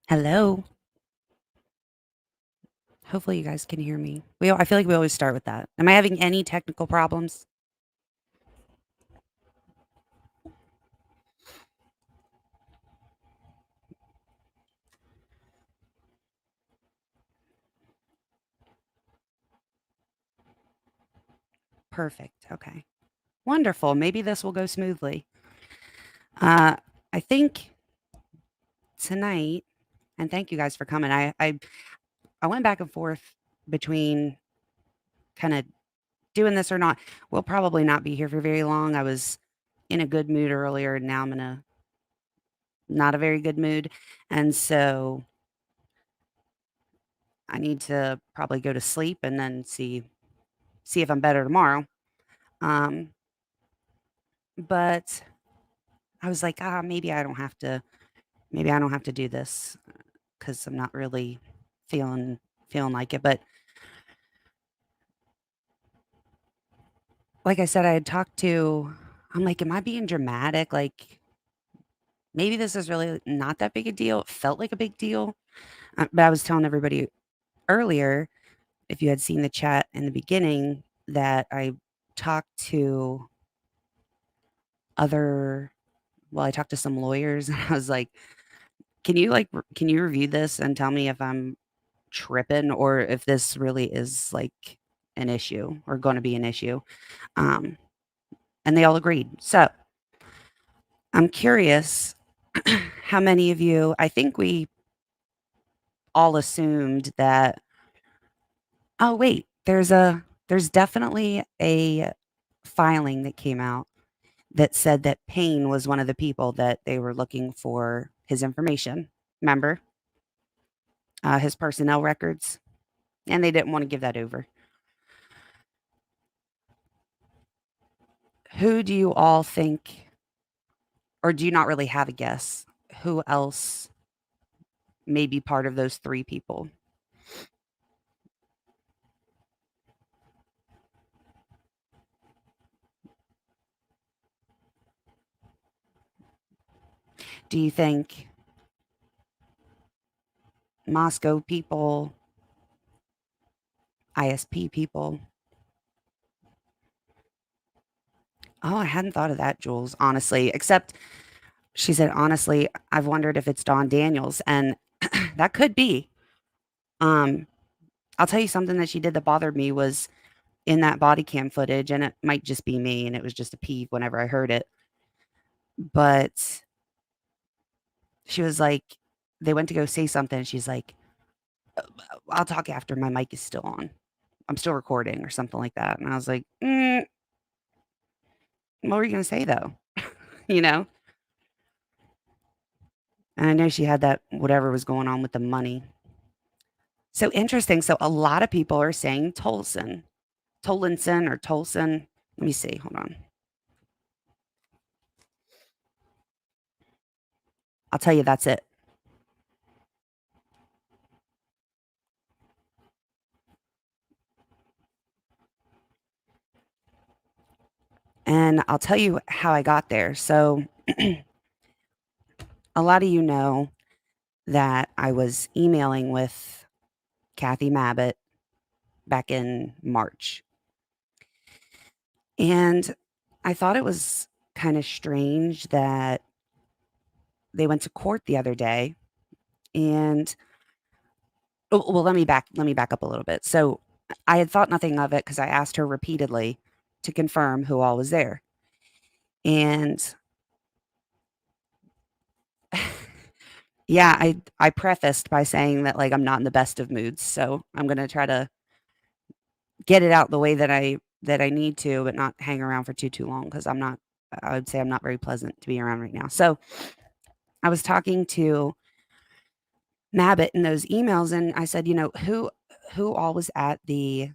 Hello. Hopefully you guys can hear me. I feel like we always start with that. Am I having any technical problems? Perfect. Okay. Wonderful. Maybe this will go smoothly. Uh, I think tonight, and thank you guys for coming. I went back and forth between kind of doing this or not. We'll probably not be here for very long. I was in a good mood earlier, and now I'm in a not a very good mood, and so I need to probably go to sleep and then see if I'm better tomorrow. Um, but I was like, maybe I don't have to do this because I'm not really feeling like it. But like I said, I had talked to, I'm like, am I being dramatic? Like, maybe this is really not that big a deal. It felt like a big deal. But I was telling everybody earlier, if you had seen the chat in the beginning, that I talked to other, I talked to some lawyers and I was like, can you review this and tell me if I'm tripping or if this really is like an issue or going to be an issue. Um, and they all agreed. So I'm curious how many of you, I think we all assumed that, oh, wait, there's definitely a filing that came out that said that Payne was one of the people that they were looking for his information. Remember, his personnel records, and they didn't want to give that over. Who do you all think, or do you not really have a guess? Who else may be part of those 3 people? Do you think Moscow people, ISP people? Oh, I hadn't thought of that, Jules, honestly, except she said, "Honestly, I've wondered if it's Dawn Daniels," and that could be. Um, I'll tell you something that she did that bothered me was in that body cam footage, and it might just be me, and it was just a peeve whenever I heard it, but she was like they went to go say something, and she's like, "I'll talk after my mic is still on. I'm still recording," or something like that, and I was like, "What were you gonna say, though?" You know? And I know she had that whatever was going on with the money. So interesting. So a lot of people are saying Tolinson or Tolson. Let me see. Hold on. I'll tell you that's it. And I'll tell you how I got there. So a lot of you know that I was emailing with Kathy Mabbitt back in March. And I thought it was kind of strange that they went to court the other day and well, let me back up a little bit. So I had thought nothing of it because I asked her repeatedly to confirm who all was there. And yeah, I prefaced by saying that like I'm not in the best of moods, so I'm gonna try to get it out the way that I need to, but not hang around for too long because I would say I'm not very pleasant to be around right now. So I was talking to Mabbitt in those emails, and I said, who all was at the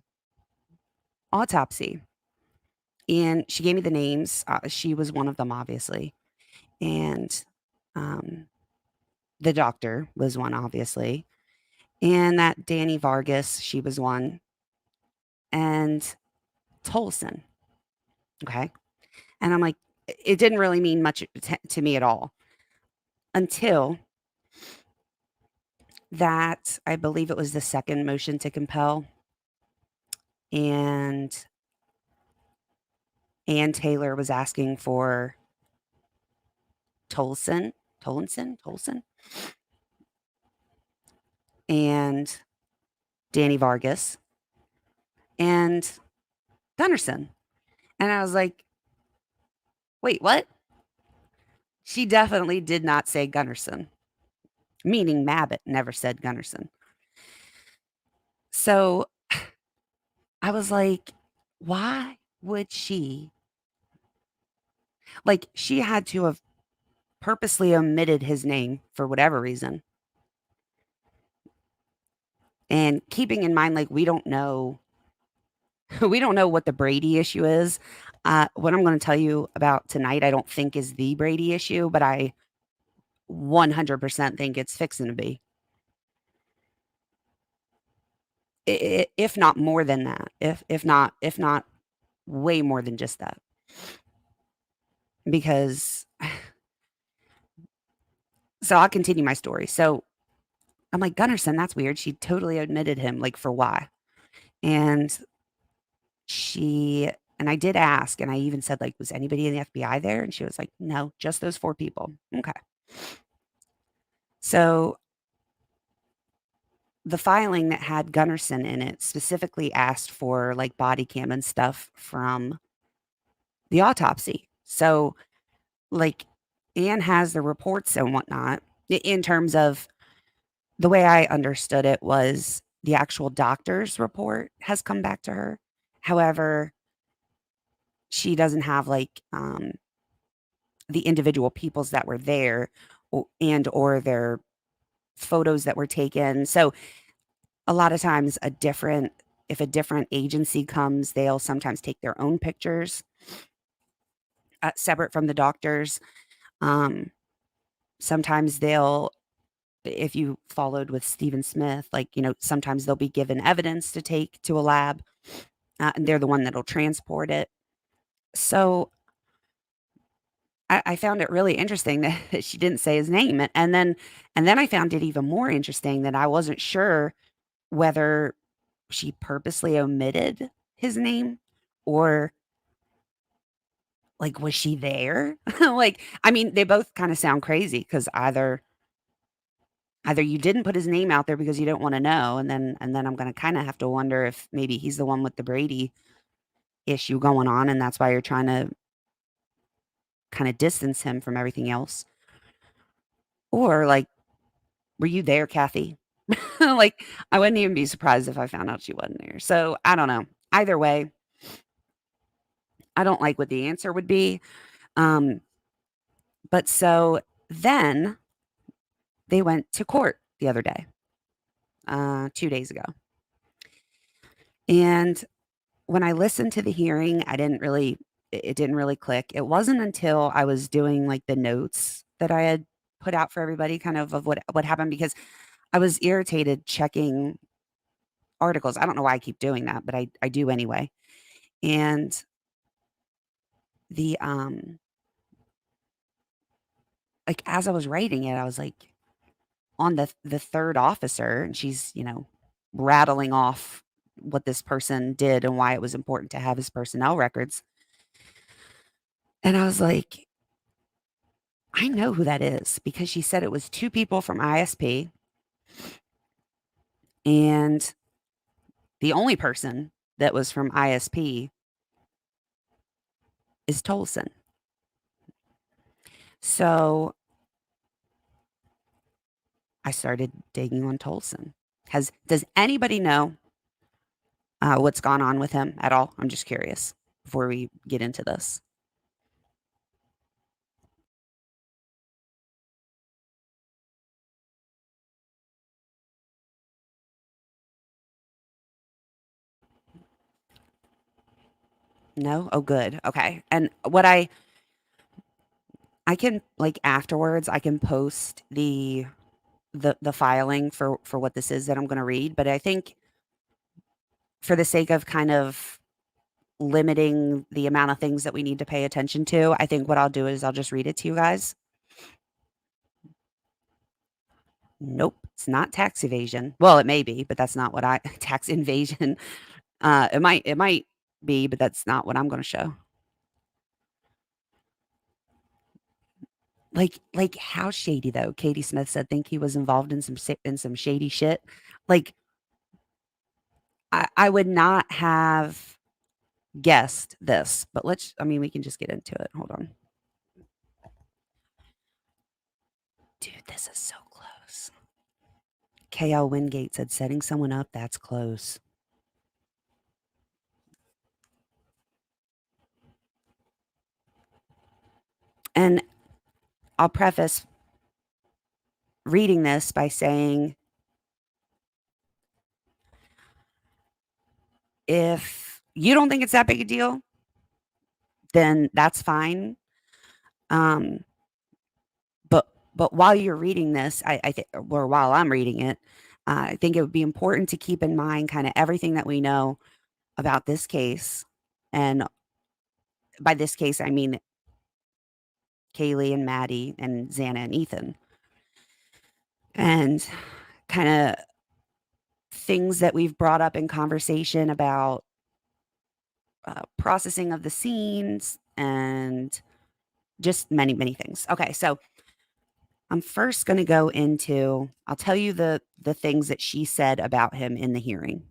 autopsy? And she gave me the names. She was one of them, obviously, and um, the doctor was one, obviously, and that Danny Vargas, she was one, and Tolson. Okay, and I'm like, it didn't really mean much to me at all until that I believe it was the second motion to compel, and Ann Taylor was asking for Tolson, Tolson, and Danny Vargas and Gunnarsson. And I was like, wait, what? She definitely did not say Gunnarsson, meaning Mabbitt never said Gunnarsson. So I was like, why would she? Like, she had to have purposely omitted his name for whatever reason. And keeping in mind, like, we don't know, we don't know what the Brady issue is. What I'm going to tell you about tonight, I don't think is the Brady issue, but I 100% think it's fixing to be. If not more than that, if not way more than just that, because so I'll continue my story. So I'm like, Gunnarsson, that's weird. She totally admitted him, like, for why? And she and I did ask, and I even said, like, was anybody in the FBI there? And she was like, no, just those 4 people. Okay. So the filing that had Gunnarsson in it specifically asked for, like, body cam and stuff from the autopsy. So, like, Anne has the reports and whatnot in terms of the way I understood it was the actual doctor's report has come back to her. However, she doesn't have, like, the individual peoples that were there and or their photos that were taken. So a lot of times if a different agency comes, they'll sometimes take their own pictures separate from the doctors. Um, sometimes they'll, if you followed with Stephen Smith, like, sometimes they'll be given evidence to take to a lab, and they're the one that'll transport it. So I found it really interesting that she didn't say his name. And then I found it even more interesting that I wasn't sure whether she purposely omitted his name or, like, was she there? Like, I mean, they both kind of sound crazy because either you didn't put his name out there because you don't want to know, and then I'm going to kind of have to wonder if maybe he's the one with the Brady issue going on, and that's why you're trying to kind of distance him from everything else. Or, like, were you there, Kathy? Like, I wouldn't even be surprised if I found out she wasn't there. So I don't know. Either way, I don't like what the answer would be. Um, but so then they went to court the other day, 2 days ago. And when I listened to the hearing, it didn't really click. It wasn't until I was doing, like, the notes that I had put out for everybody kind of what happened, because I was irritated checking articles. I don't know why I keep doing that, but I do anyway. And the like, as I was writing it, I was like on the third officer, and she's, rattling off what this person did and why it was important to have his personnel records. And I was like, I know who that is, because she said it was 2 people from ISP, and the only person that was from ISP is Tolson. So I started digging on Tolson. Does anybody know what's gone on with him at all? I'm just curious before we get into this. No? Oh, good. Okay. And what I can, like, afterwards, I can post the filing for what this is that I'm going to read, but I think for the sake of kind of limiting the amount of things that we need to pay attention to, I think what I'll do is I'll just read it to you guys. Nope, it's not tax evasion. Well, it may be, but that's not what I tax invasion. It might be, but that's not what I'm gonna show. Like how shady though? Katie Smith said think he was involved in some shady shit. Like I would not have guessed this, but I mean, we can just get into it. Hold on. Dude, this is so close. KL Wingate said setting someone up, that's close. And I'll preface reading this by saying if you don't think it's that big a deal, then that's fine. Um, but while you're reading this, I think, or while I'm reading it, I think it would be important to keep in mind kind of everything that we know about this case. And by this case, I mean Kaylee and Maddie and Xana and Ethan, and kind of things that we've brought up in conversation about processing of the scenes and just many, many things. Okay, so I'm first going to go into, I'll tell you the things that she said about him in the hearing.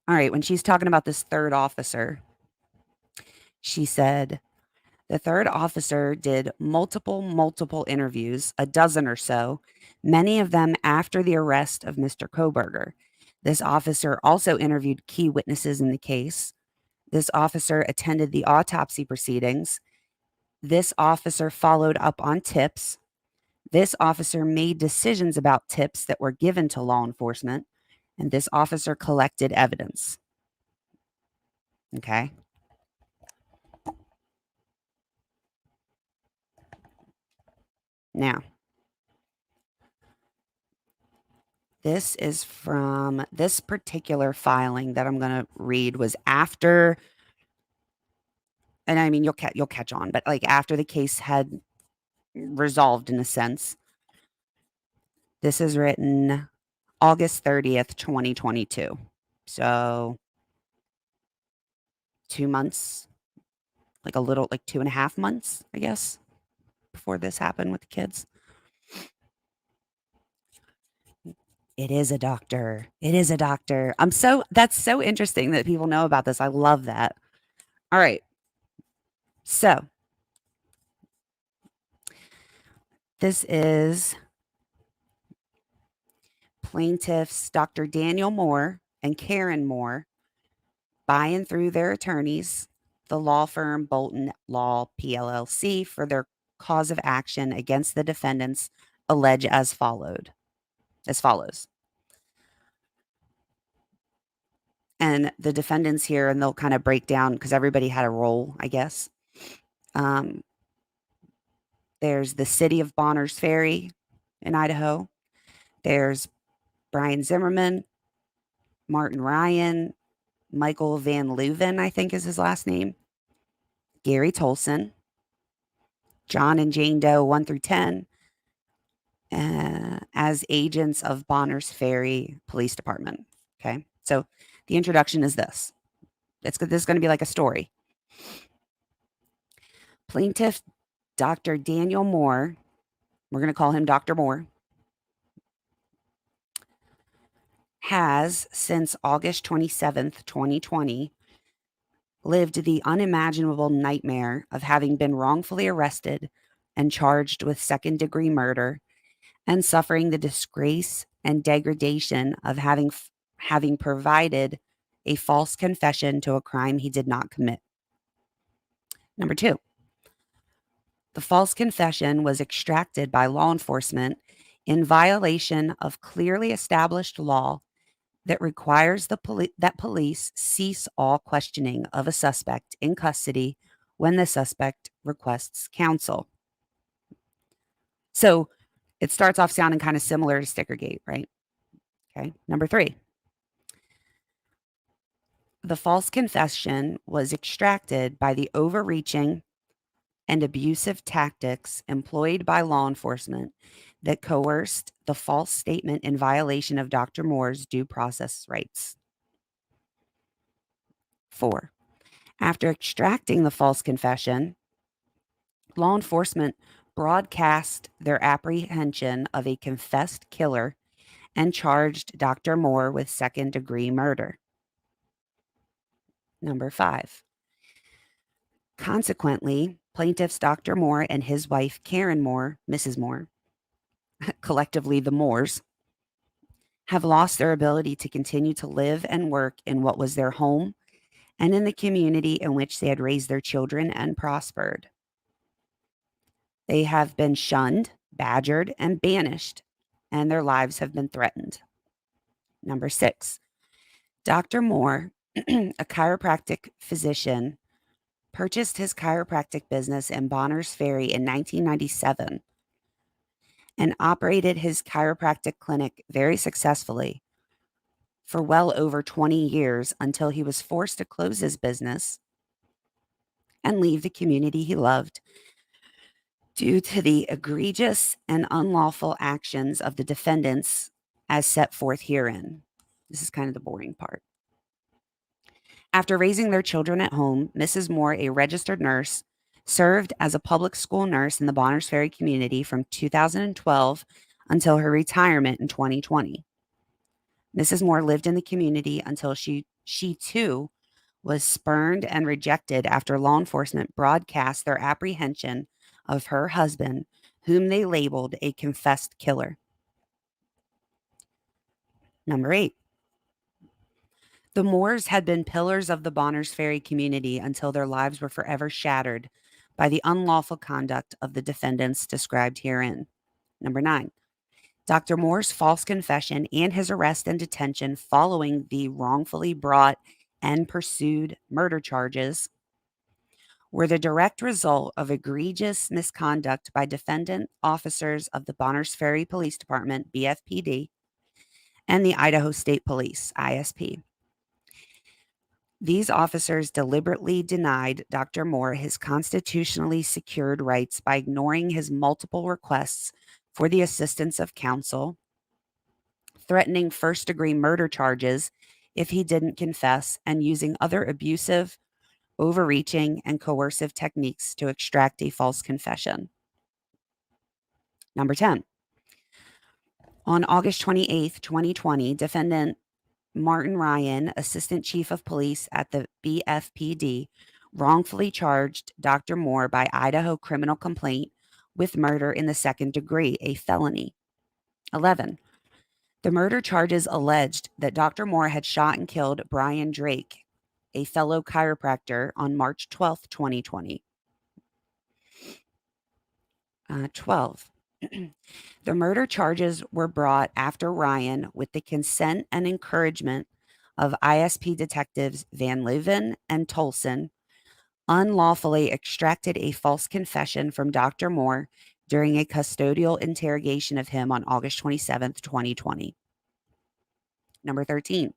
All right, when she's talking about this third officer, she said the third officer did multiple interviews, a dozen or so, many of them after the arrest of Mr. Kohberger. This officer also interviewed key witnesses in the case. This officer attended the autopsy proceedings. This officer followed up on tips. This officer made decisions about tips that were given to law enforcement. And this officer collected evidence. Okay. Now, this is from this particular filing that I'm going to read was after, and I mean, you'll catch on, but like after the case had resolved in a sense. This is written August 30th, 2022. So 2 months, like a little, like 2.5 months, I guess, before this happened with the kids. It is a doctor. It is a doctor. That's so interesting that people know about this. I love that. All right. So this is plaintiffs Dr. Daniel Moore and Karen Moore by and through their attorneys, the law firm Bolton Law PLLC, for their cause of action against the defendants allege as follows. And the defendants here, and they'll kind of break down because everybody had a role, I guess. There's the city of Bonners Ferry in Idaho. There's Bryan Zimmerman, Martin Ryan, Michael Van Leuven, I think is his last name, Gary Tolson, John and Jane Doe 1 through 10, as agents of Bonners Ferry Police Department. Okay. So the introduction is this. This is going to be like a story. Plaintiff Dr. Daniel Moore, we're going to call him Dr. Moore, has since August 27th, 2020, lived the unimaginable nightmare of having been wrongfully arrested and charged with second-degree murder and suffering the disgrace and degradation of having provided a false confession to a crime he did not commit. Number 2, the false confession was extracted by law enforcement in violation of clearly established law that requires that police cease all questioning of a suspect in custody when the suspect requests counsel. So it starts off sounding kind of similar to Stickergate, right? Okay. Number 3, The false confession was extracted by the overreaching and abusive tactics employed by law enforcement that coerced the false statement in violation of Dr. Moore's due process rights. 4. After extracting the false confession, law enforcement broadcast their apprehension of a confessed killer and charged Dr. Moore with second-degree murder. Number 5. Consequently, plaintiffs Dr. Moore and his wife Karen Moore, Mrs. Moore, collectively the Moores, have lost their ability to continue to live and work in what was their home and in the community in which they had raised their children and prospered. They have been shunned, badgered, and banished, and their lives have been threatened. Number 6, Dr. Moore, a chiropractic physician, purchased his chiropractic business in Bonners Ferry in 1997 and operated his chiropractic clinic very successfully for well over 20 years until he was forced to close his business and leave the community he loved due to the egregious and unlawful actions of the defendants as set forth herein. This is kind of the boring part. After raising their children at home, Mrs. Moore, a registered nurse, served as a public school nurse in the Bonners Ferry community from 2012 until her retirement in 2020. Mrs. Moore lived in the community until she too was spurned and rejected after law enforcement broadcast their apprehension of her husband, whom they labeled a confessed killer. Number 8. The Moores had been pillars of the Bonners Ferry community until their lives were forever shattered by the unlawful conduct of the defendants described herein. Number 9. Dr. Moore's false confession and his arrest and detention following the wrongfully brought and pursued murder charges were the direct result of egregious misconduct by defendant officers of the Bonners Ferry Police Department, BFPD, and the Idaho State Police, ISP. These officers deliberately denied Dr. Moore his constitutionally secured rights by ignoring his multiple requests for the assistance of counsel, threatening first-degree murder charges if he didn't confess, and using other abusive, overreaching, and coercive techniques to extract a false confession. Number 10. On August 28th, 2020, defendant Martin Ryan, assistant chief of police at the BFPD, wrongfully charged Dr. Moore by Idaho criminal complaint with murder in the second degree, a felony. 11. The murder charges alleged that Dr. Moore had shot and killed Bryan Drake, a fellow chiropractor, on March 12th, 2020. 12. The murder charges were brought after Ryan, with the consent and encouragement of ISP detectives Van Leuven and Tolson, unlawfully extracted a false confession from Dr. Moore during a custodial interrogation of him on August 27th, 2020. Number 13.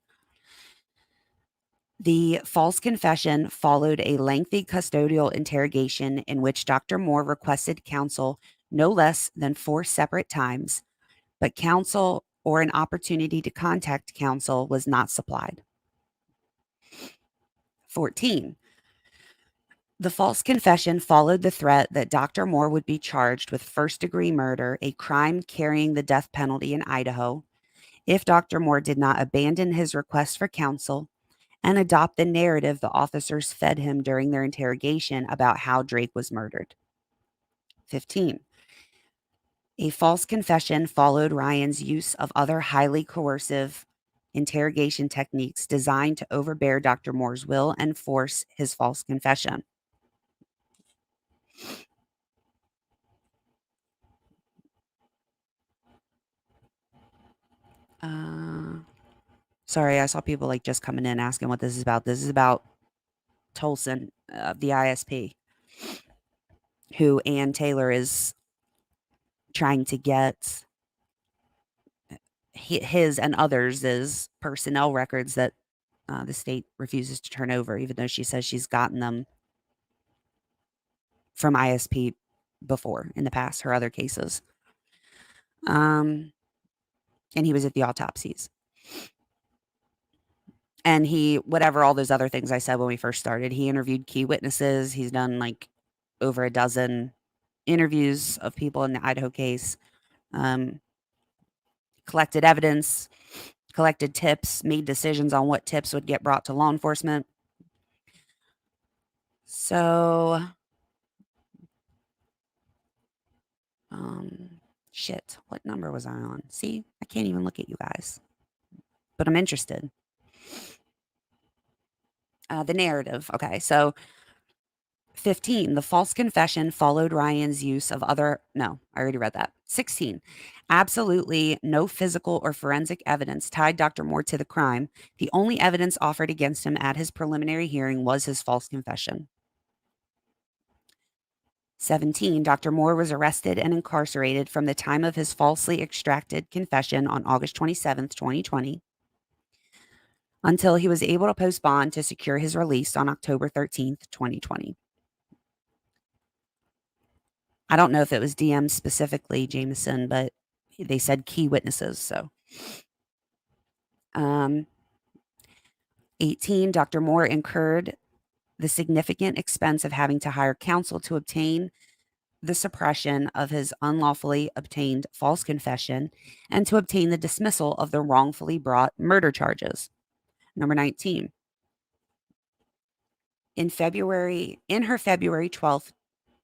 The false confession followed a lengthy custodial interrogation in which Dr. Moore requested counsel no less than 4 separate times, but counsel or an opportunity to contact counsel was not supplied. 14. The false confession followed the threat that Dr. Moore would be charged with first-degree murder, a crime carrying the death penalty in Idaho, if Dr. Moore did not abandon his request for counsel and adopt the narrative the officers fed him during their interrogation about how Drake was murdered. 15. A false confession followed Ryan's use of other highly coercive interrogation techniques designed to overbear Dr. Moore's will and force his false confession. Sorry, I saw people like just coming in asking what this is about. This is about Tolson, the ISP, who Ann Taylor is trying to get his and others' personnel records that the state refuses to turn over, even though she says she's gotten them from ISP before in the past, her other cases. And he was at the autopsies. And he, whatever, all those other things I said when we first started, he interviewed key witnesses. He's done like over a dozen interviews of people in the Idaho case, collected evidence, collected tips, made decisions on what tips would get brought to law enforcement. So, shit, what number was I on? See, I can't even look at you guys, but I'm interested. The narrative. Okay, so 15, the false confession followed Ryan's use of no, I already read that. 16, absolutely no physical or forensic evidence tied Dr. Moore to the crime. The only evidence offered against him at his preliminary hearing was his false confession. 17, Dr. Moore was arrested and incarcerated from the time of his falsely extracted confession on August 27th, 2020, until he was able to post bond to secure his release on October 13th, 2020. I don't know if it was DM specifically, Jameson, but they said key witnesses. So, 18, Dr. Moore incurred the significant expense of having to hire counsel to obtain the suppression of his unlawfully obtained false confession and to obtain the dismissal of the wrongfully brought murder charges. Number 19, in her February 12th,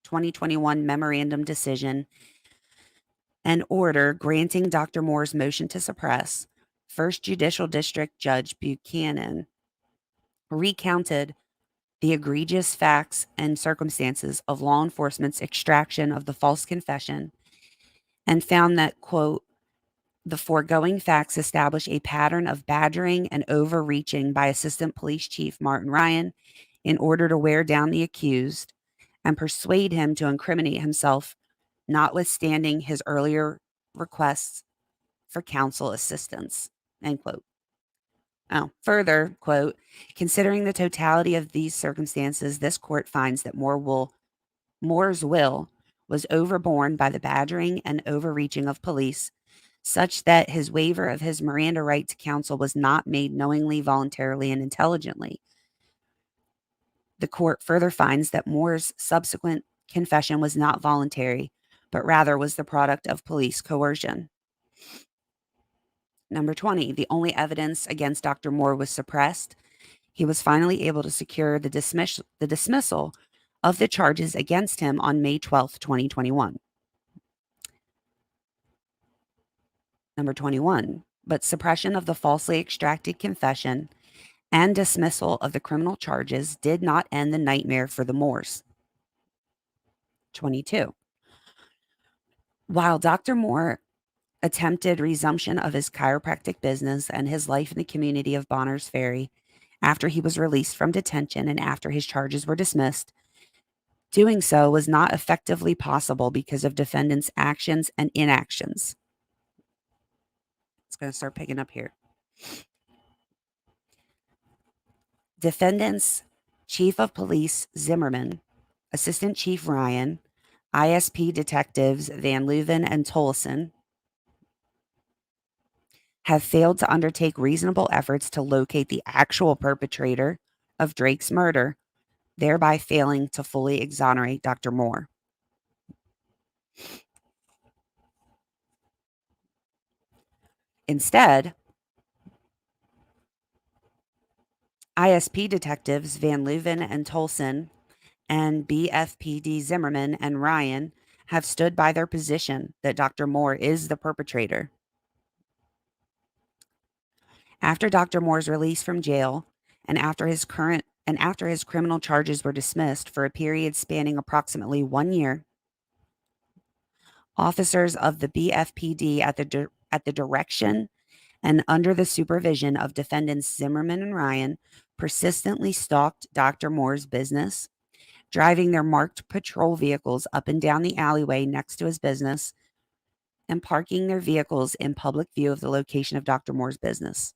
2021 memorandum decision and order granting Dr. Moore's motion to suppress, First Judicial District Judge Buchanan recounted the egregious facts and circumstances of law enforcement's extraction of the false confession and found that, quote, the foregoing facts establish a pattern of badgering and overreaching by Assistant Police Chief Martin Ryan in order to wear down the accused and persuade him to incriminate himself, notwithstanding his earlier requests for counsel assistance, end quote. Oh, further, quote, considering the totality of these circumstances, this court finds that Moore's will was overborne by the badgering and overreaching of police, such that his waiver of his Miranda right to counsel was not made knowingly, voluntarily, and intelligently. The court further finds that Moore's subsequent confession was not voluntary, but rather was the product of police coercion. Number 20, the only evidence against Dr. Moore was suppressed. He was finally able to secure the dismissal of the charges against him on May 12th, 2021. Number 21, but suppression of the falsely extracted confession and dismissal of the criminal charges did not end the nightmare for the Moores. 22, while Dr. Moore attempted resumption of his chiropractic business and his life in the community of Bonners Ferry after he was released from detention and after his charges were dismissed, doing so was not effectively possible because of defendants' actions and inactions. It's going to start picking up here. Defendants Chief of Police Zimmerman, Assistant Chief Ryan, ISP detectives Van Leuven and Tolleson have failed to undertake reasonable efforts to locate the actual perpetrator of Drake's murder, thereby failing to fully exonerate Dr. Moore. Instead, ISP detectives Van Leuven and Tolleson and BFPD Zimmerman and Ryan have stood by their position that Dr. Moore is the perpetrator. After Dr. Moore's release from jail and after his criminal charges were dismissed for a period spanning approximately 1 year, officers of the BFPD at the direction and under the supervision of defendants Zimmerman and Ryan persistently stalked Dr. Moore's business, driving their marked patrol vehicles up and down the alleyway next to his business and parking their vehicles in public view of the location of Dr. Moore's business.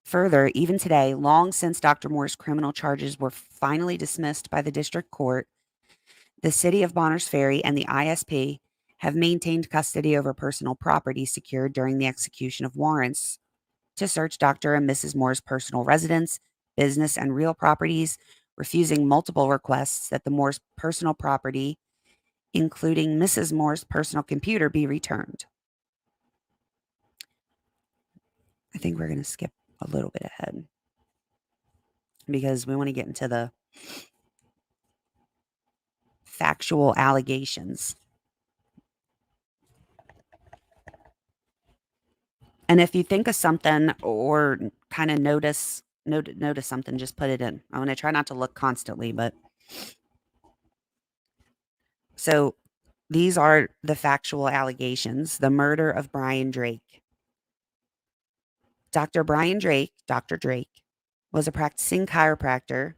Further, even today, long since Dr. Moore's criminal charges were finally dismissed by the district court, the city of Bonners Ferry and the ISP have maintained custody over personal property secured during the execution of warrants to search Dr. and Mrs. Moore's personal residence, business, and real properties, refusing multiple requests that the Moore's personal property, including Mrs. Moore's personal computer, be returned. I think we're going to skip a little bit ahead because we want to get into the factual allegations. And if you think of something or kind of notice something, just put it in. I'm going to try not to look constantly, but so these are the factual allegations. The murder of Bryan Drake. Dr. Bryan Drake, Dr. Drake, was a practicing chiropractor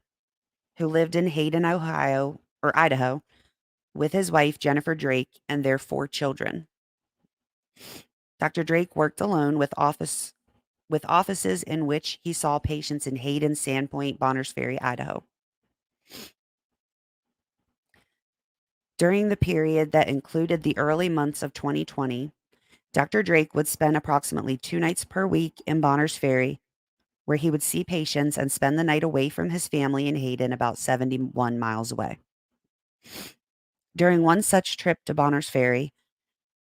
who lived in Hayden, Ohio, or Idaho, with his wife, Jennifer Drake, and their 4 children. Dr. Drake worked alone with offices in which he saw patients in Hayden, Sandpoint, Bonners Ferry, Idaho. During the period that included the early months of 2020, Dr. Drake would spend approximately 2 nights per week in Bonners Ferry, where he would see patients and spend the night away from his family in Hayden, about 71 miles away. During one such trip to Bonners Ferry,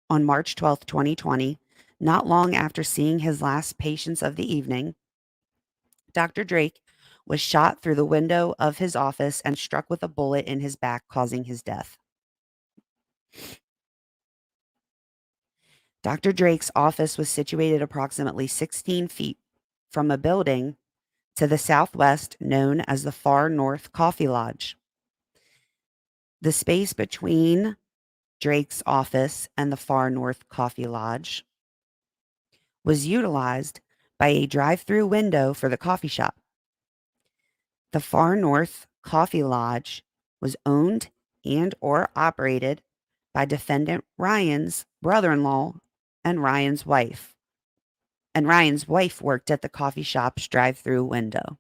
on March 12, 2020, not long after seeing his last patients of the evening, Dr. Drake was shot through the window of his office and struck with a bullet in his back, causing his death. Dr. Drake's office was situated approximately 16 feet from a building to the southwest known as the Far North Coffee Lodge. The space between Drake's office and the Far North Coffee Lodge was utilized by a drive-through window for the coffee shop. The Far North Coffee Lodge was owned and or operated by defendant Ryan's brother-in-law and Ryan's wife. And Ryan's wife worked at the coffee shop's drive-through window.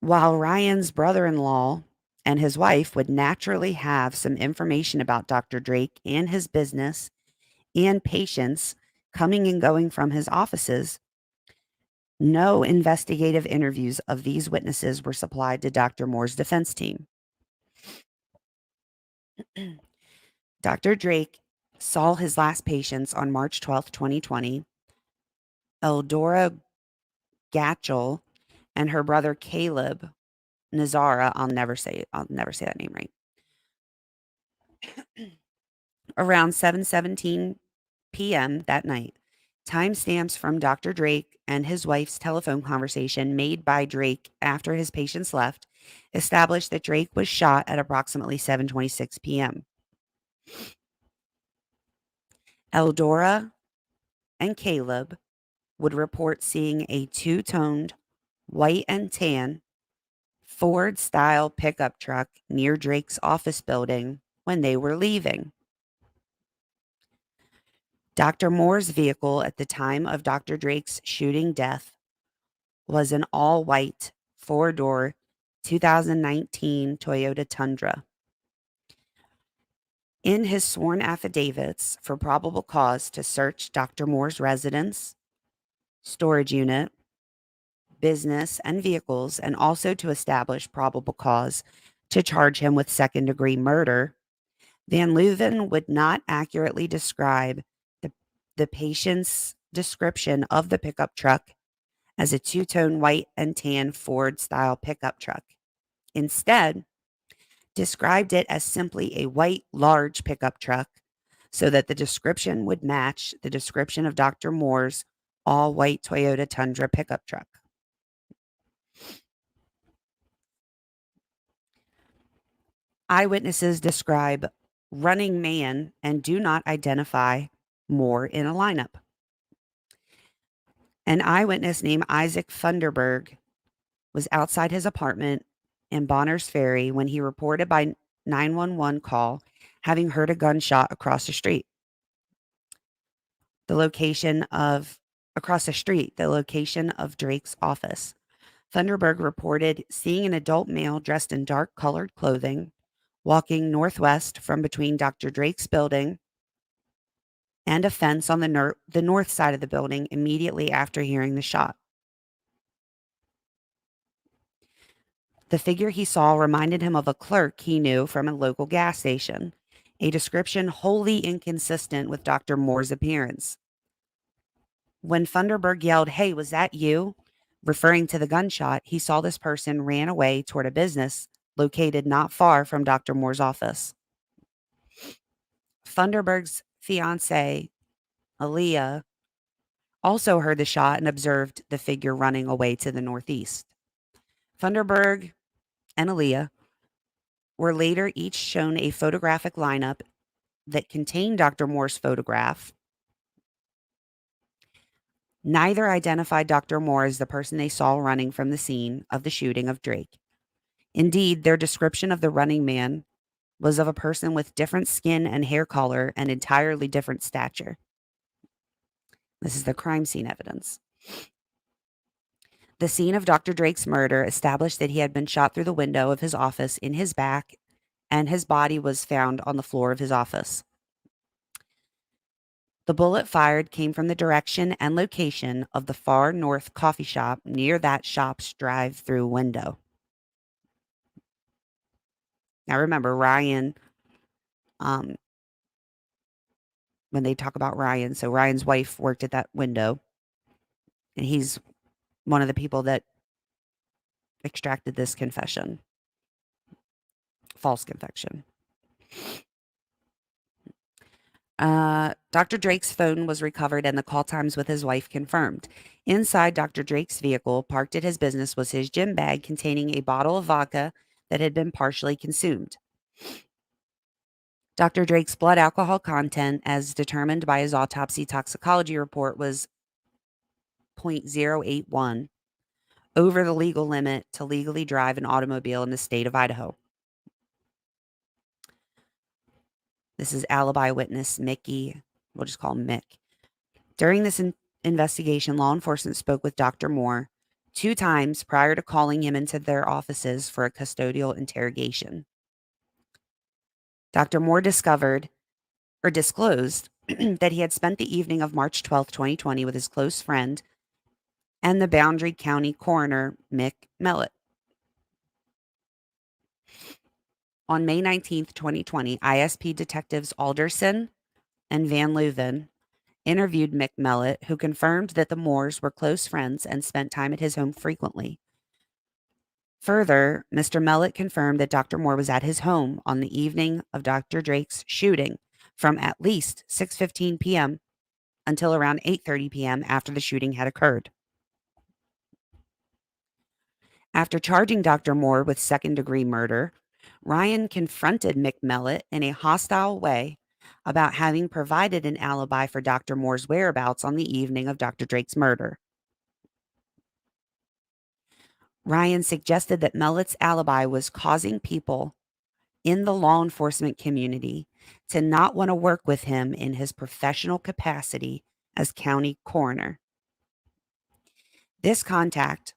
While Ryan's brother-in-law and his wife would naturally have some information about Dr. Drake and his business and patients coming and going from his offices, no investigative interviews of these witnesses were supplied to Dr. Moore's defense team. Dr. Drake saw his last patients on March 12, 2020. Eldora Gatchel and her brother Caleb Nazara, I'll never say that name right, around 7:17 p.m. that night. Timestamps from Dr. Drake and his wife's telephone conversation made by Drake after his patients left established that Drake was shot at approximately 7:26 p.m. Eldora and Caleb would report seeing a two-toned white and tan Ford-style pickup truck near Drake's office building when they were leaving. Dr. Moore's vehicle at the time of Dr. Drake's shooting death was an all-white, four-door 2019 Toyota Tundra. In his sworn affidavits for probable cause to search Dr. Moore's residence, storage unit, business, and vehicles, and also to establish probable cause to charge him with second-degree murder, Van Leuven would not accurately describe the patient's description of the pickup truck as a two-tone white and tan Ford-style pickup truck. Instead, described it as simply a white, large pickup truck so that the description would match the description of Dr. Moore's all-white Toyota Tundra pickup truck. Eyewitnesses describe running man and do not identify Moore in a lineup. An eyewitness named Isaac Funderburg was outside his apartment in Bonners Ferry when he reported by 911 call having heard a gunshot across the street. The location of the location of Drake's office. Thunderberg reported seeing an adult male dressed in dark colored clothing walking northwest from between Dr. Drake's building and a fence on the north side of the building immediately after hearing the shot. The figure he saw reminded him of a clerk he knew from a local gas station, a description wholly inconsistent with Dr. Moore's appearance. When Thunderberg yelled, "Hey, was that you?" referring to the gunshot, he saw this person ran away toward a business located not far from Dr. Moore's office. Thunderberg's fiancée, Aaliyah, also heard the shot and observed the figure running away to the northeast. Thunderberg and Aaliyah were later each shown a photographic lineup that contained Dr. Moore's photograph. Neither identified Dr. Moore as the person they saw running from the scene of the shooting of Drake. Indeed, their description of the running man was of a person with different skin and hair color and entirely different stature. This is the crime scene evidence. The scene of Dr. Drake's murder established that he had been shot through the window of his office in his back, and his body was found on the floor of his office. The bullet fired came from the direction and location of the far north coffee shop near that shop's drive-through window. Now remember, Ryan, when they talk about Ryan, so Ryan's wife worked at that window, and he's one of the people that extracted this confession. False confession. Dr. Drake's phone was recovered and the call times with his wife confirmed. Inside Dr. Drake's vehicle, parked at his business, was his gym bag containing a bottle of vodka that had been partially consumed. Dr. Drake's blood alcohol content, as determined by his autopsy toxicology report, was 0.081, over the legal limit to legally drive an automobile in the state of Idaho. This is alibi witness Mickey. We'll just call him Mick. During this investigation, law enforcement spoke with Dr. Moore 2 times prior to calling him into their offices for a custodial interrogation. Dr. Moore disclosed that he had spent the evening of March 12, 2020 with his close friend and the Boundary County coroner, Mick Mellett. On May 19, 2020, ISP detectives Alderson and Van Leuven interviewed Mick Mellett, who confirmed that the Moores were close friends and spent time at his home frequently. Further, Mr. Mellett confirmed that Dr. Moore was at his home on the evening of Dr. Drake's shooting from at least 6:15 p.m. until around 8:30 p.m. after the shooting had occurred. After charging Dr. Moore with second-degree murder, Ryan confronted Mick Mellett in a hostile way about having provided an alibi for Dr. Moore's whereabouts on the evening of Dr. Drake's murder. Ryan suggested that Mellett's alibi was causing people in the law enforcement community to not want to work with him in his professional capacity as county coroner. This contact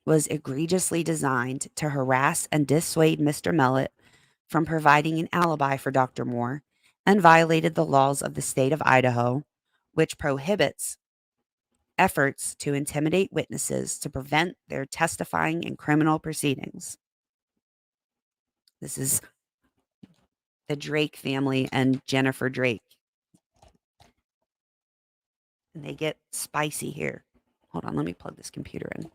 was egregiously designed to harass and dissuade Mr. Mellett from providing an alibi for Dr. Moore and violated the laws of the state of Idaho, which prohibits efforts to intimidate witnesses to prevent their testifying in criminal proceedings. This is the Drake family and Jennifer Drake. And they get spicy here. Hold on, let me plug this computer in.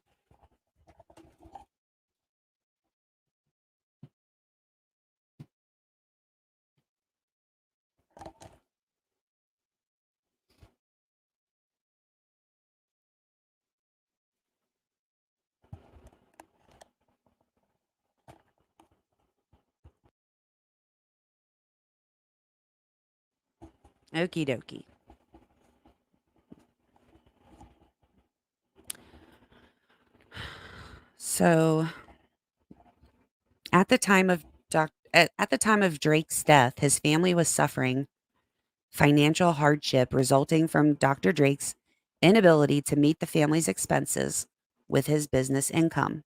Okie dokie. So, at the time of At the time of Drake's death, his family was suffering financial hardship resulting from Dr. Drake's inability to meet the family's expenses with his business income.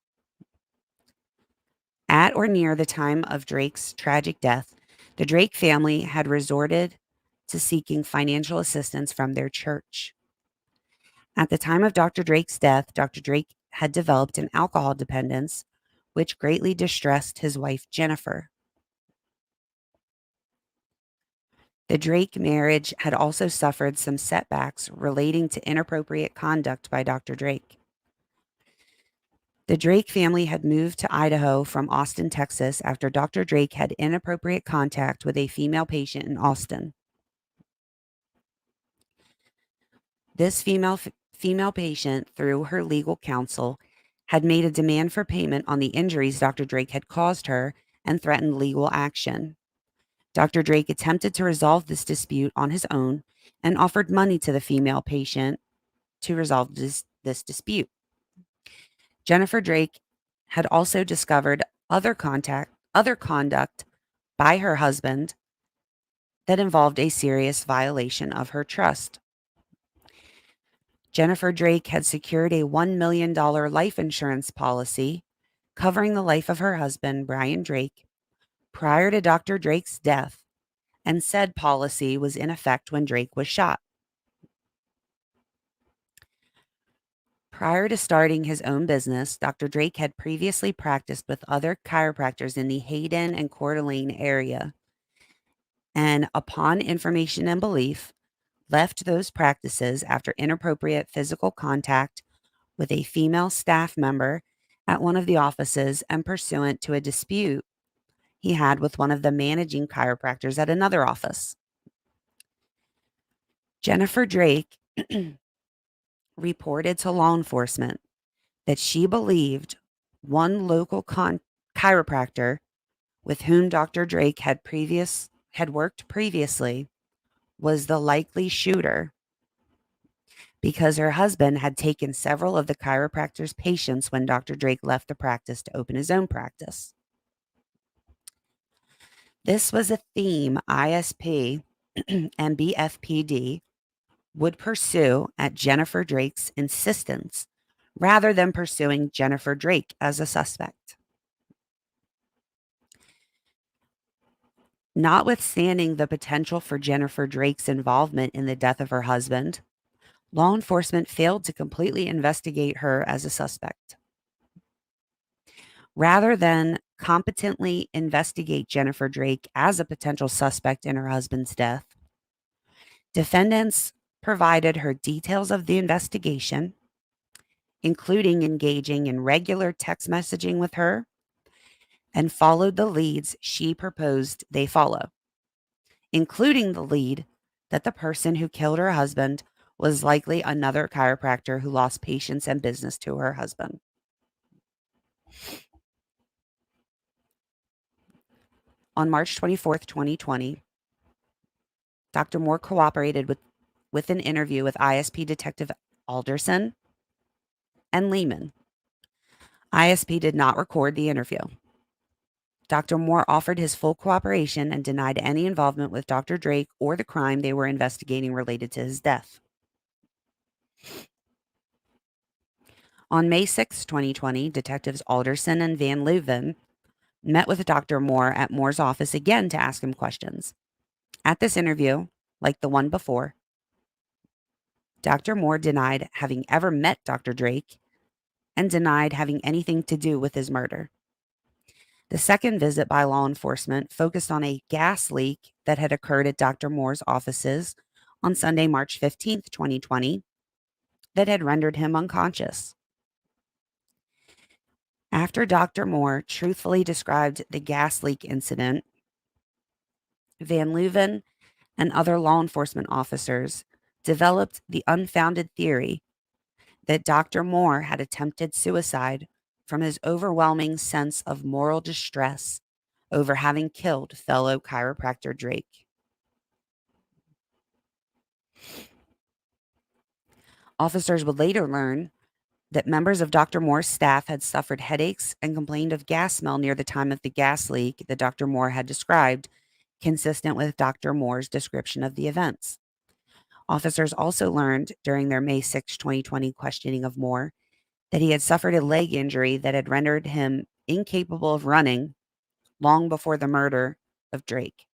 At or near the time of Drake's tragic death, the Drake family had resorted to seeking financial assistance from their church. At the time of Dr. Drake's death, Dr. Drake had developed an alcohol dependence, which greatly distressed his wife, Jennifer. The Drake marriage had also suffered some setbacks relating to inappropriate conduct by Dr. Drake. The Drake family had moved to Idaho from Austin, Texas, after Dr. Drake had inappropriate contact with a female patient in Austin. This female patient, through her legal counsel, had made a demand for payment on the injuries Dr. Drake had caused her and threatened legal action. Dr. Drake attempted to resolve this dispute on his own and offered money to the female patient to resolve this dispute. Jennifer Drake had also discovered other conduct by her husband that involved a serious violation of her trust. Jennifer Drake had secured a $1 million life insurance policy covering the life of her husband, Bryan Drake, prior to Dr. Drake's death, and said policy was in effect when Drake was shot. Prior to starting his own business, Dr. Drake had previously practiced with other chiropractors in the Hayden and Coeur d'Alene area, and upon information and belief, left those practices after inappropriate physical contact with a female staff member at one of the offices and pursuant to a dispute he had with one of the managing chiropractors at another office. Jennifer Drake reported to law enforcement that she believed one local chiropractor with whom Dr. Drake had worked previously was the likely shooter because her husband had taken several of the chiropractor's patients when Dr. Drake left the practice to open his own practice. This was a theme ISP and BFPD would pursue at Jennifer Drake's insistence rather than pursuing Jennifer Drake as a suspect. Notwithstanding the potential for Jennifer Drake's involvement in the death of her husband, law enforcement failed to completely investigate her as a suspect. Rather than competently investigate Jennifer Drake as a potential suspect in her husband's death, defendants provided her details of the investigation, including engaging in regular text messaging with her, and followed the leads she proposed they follow, including the lead that the person who killed her husband was likely another chiropractor who lost patients and business to her husband. On March 24th, 2020, Dr. Moore cooperated with an interview with ISP Detective Alderson and Lehman. ISP did not record the interview. Dr. Moore offered his full cooperation and denied any involvement with Dr. Drake or the crime they were investigating related to his death. On May 6, 2020, Detectives Alderson and Van Leuven met with Dr. Moore at Moore's office again to ask him questions. At this interview, like the one before, Dr. Moore denied having ever met Dr. Drake and denied having anything to do with his murder. The second visit by law enforcement focused on a gas leak that had occurred at Dr. Moore's offices on Sunday, March 15th, 2020, that had rendered him unconscious. After Dr. Moore truthfully described the gas leak incident, Van Leuven and other law enforcement officers developed the unfounded theory that Dr. Moore had attempted suicide from his overwhelming sense of moral distress over having killed fellow chiropractor Drake. Officers would later learn that members of Dr. Moore's staff had suffered headaches and complained of gas smell near the time of the gas leak that Dr. Moore had described, consistent with Dr. Moore's description of the events. Officers also learned during their May 6, 2020 questioning of Moore that he had suffered a leg injury that had rendered him incapable of running long before the murder of Drake.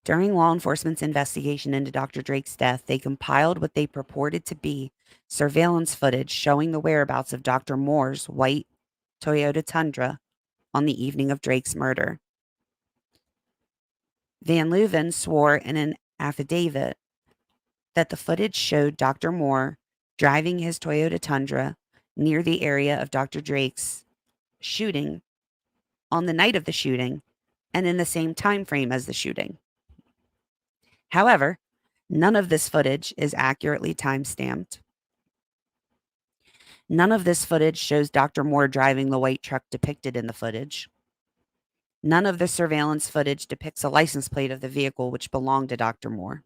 During law enforcement's investigation into Dr. Drake's death, they compiled what they purported to be surveillance footage showing the whereabouts of Dr. Moore's white Toyota Tundra on the evening of Drake's murder. Van Leuven swore in an affidavit that the footage showed Dr. Moore driving his Toyota Tundra near the area of Dr. Drake's shooting on the night of the shooting and in the same time frame as the shooting. However, none of this footage is accurately time-stamped. None of this footage shows Dr. Moore driving the white truck depicted in the footage. None of the surveillance footage depicts a license plate of the vehicle which belonged to Dr. Moore.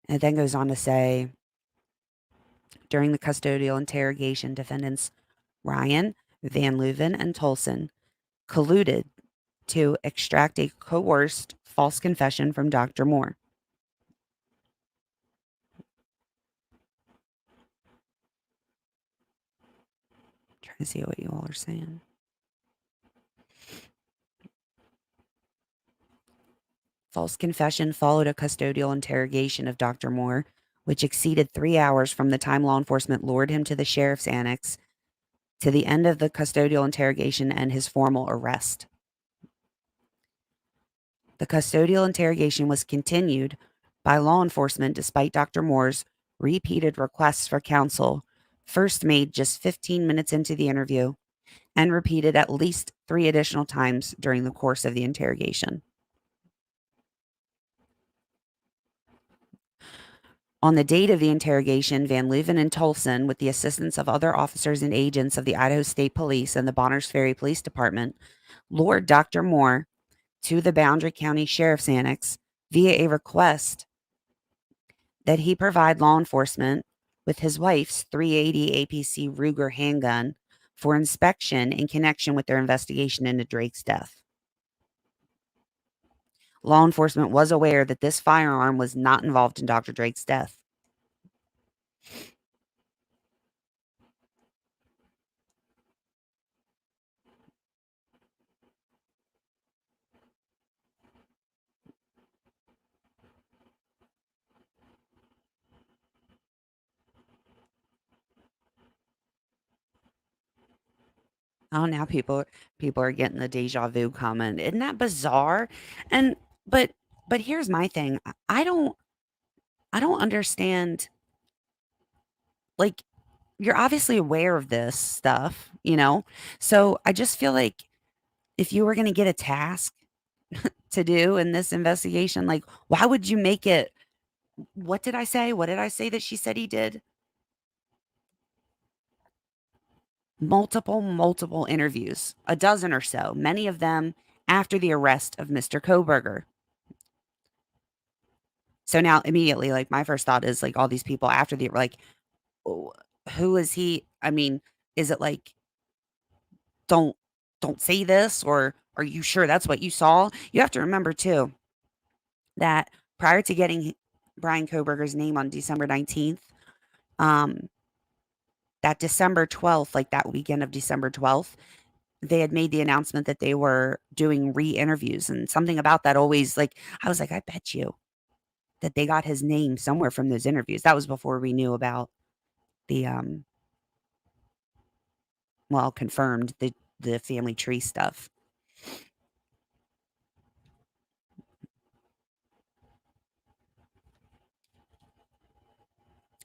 And it then goes on to say, during the custodial interrogation, defendants Bryan, Van Leuven, and Tolson colluded to extract a coerced false confession from Dr. Moore. Trying to see what you all are saying. False confession followed a custodial interrogation of Dr. Moore, which exceeded 3 hours from the time law enforcement lured him to the sheriff's annex to the end of the custodial interrogation and his formal arrest. The custodial interrogation was continued by law enforcement despite Dr. Moore's repeated requests for counsel, first made just 15 minutes into the interview and repeated at least 3 additional times during the course of the interrogation. On the date of the interrogation, Van Leuven and Tolson, with the assistance of other officers and agents of the Idaho State Police and the Bonners Ferry Police Department, lured Dr. Moore to the Boundary County Sheriff's Annex via a request that he provide law enforcement with his wife's .380 APC Ruger handgun for inspection in connection with their investigation into Drake's death. Law enforcement was aware that this firearm was not involved in Dr. Drake's death. Oh, now people are getting the deja vu comment. Isn't that bizarre? And but but here's my thing. I don't understand. Like, you're obviously aware of this stuff, you know? So I just feel like if you were going to get a task to do in this investigation, like, why would you make it? What did I say? What did I say that she said he did? Multiple interviews, a dozen or so, many of them after the arrest of Mr. Kohberger. So now immediately, like, my first thought is like all these people after the, like, oh, who is he? I mean, is it like, don't don't say this, or are you sure that's what you saw? You have to remember too that prior to getting Bryan Kohberger's name on December 19th, um, that December 12th, like that weekend of December 12th, they had made the announcement that they were doing re-interviews, and something about that always, like, I was like, I bet you that they got his name somewhere from those interviews. That was before we knew about the well, confirmed the family tree stuff.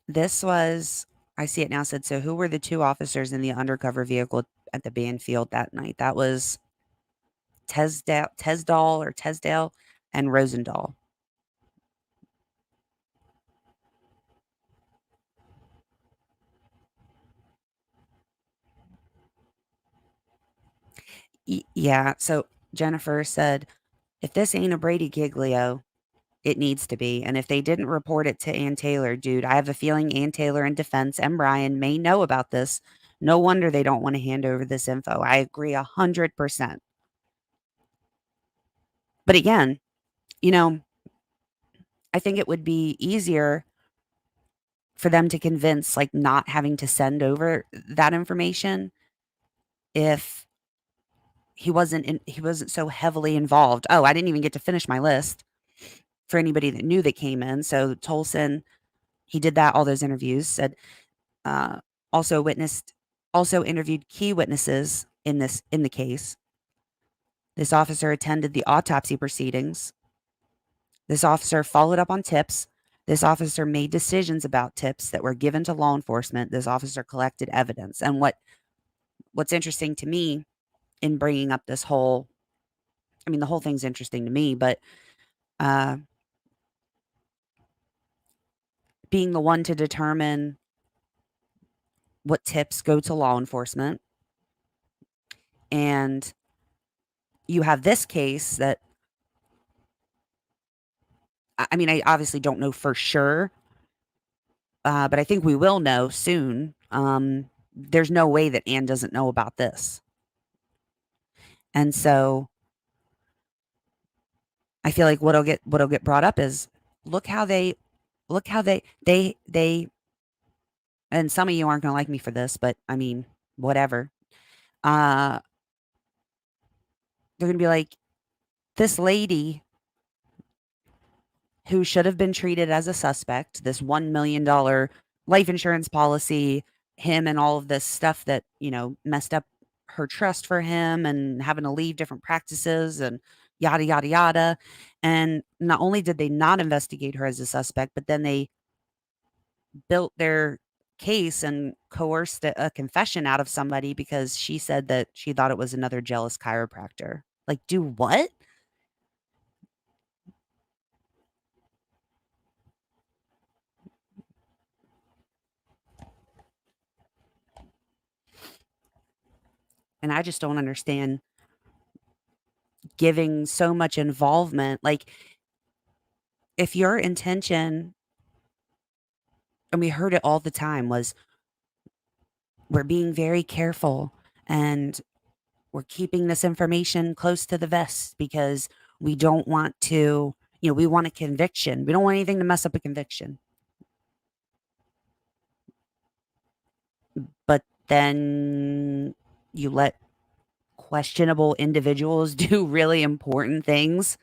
This was, I see it now, said, so who were the 2 officers in the undercover vehicle at the band field that night? That was Tesdale and Rosendahl. Yeah, so Jennifer said, if this ain't a Brady Giglio, It needs to be. And if they didn't report it to Ann Taylor, dude, I have a feeling Ann Taylor and defense and Bryan may know about this. No wonder they don't want to hand over this info. I agree 100%. But again, you know, I think it would be easier for them to convince, like, not having to send over that information if he wasn't so heavily involved. Oh, I didn't even get to finish my list for anybody that knew that came in. So Tolson, he did that, all those interviews, said, uh, also witnessed, also interviewed key witnesses in the case. This officer attended the autopsy proceedings. This officer followed up on tips. This officer made decisions about tips that were given to law enforcement. This officer collected evidence. And what's interesting to me in bringing up this whole, I mean, the whole thing's interesting to me, but uh, being the one to determine what tips go to law enforcement, and you have this case that, I mean, I obviously don't know for sure, but I think we will know soon. There's no way that Anne doesn't know about this. And so I feel like what'll get brought up is look how they look how they and some of you aren't going to like me for this, but I mean, whatever. Uh they're going to be like, this lady who should have been treated as a suspect, this $1 million life insurance policy, him and all of this stuff that, messed up her trust for him and having to leave different practices and yada, yada, yada. And not only did they not investigate her as a suspect, but then they built their case and coerced a confession out of somebody because she said that she thought it was another jealous chiropractor. Like, do what? And I just don't understand giving so much involvement. Like, if your intention, and we heard it all the time, was we're being very careful and we're keeping this information close to the vest because we don't want to, we want a conviction. We don't want anything to mess up a conviction. But then you let questionable individuals do really important things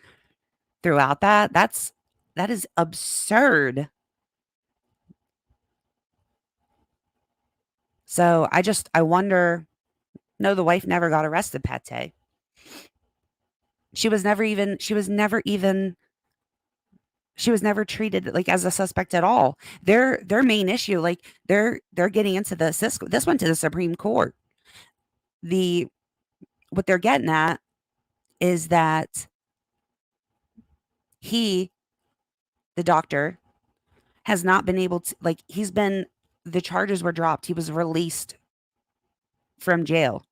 throughout that. That is absurd. So I wonder, no, the wife never got arrested, Pate. She was never treated like as a suspect at all. Their main issue, like they're getting into this went to the Supreme Court. The What they're getting at is that he, the doctor, has not been able to, like, the charges were dropped. He was released from jail,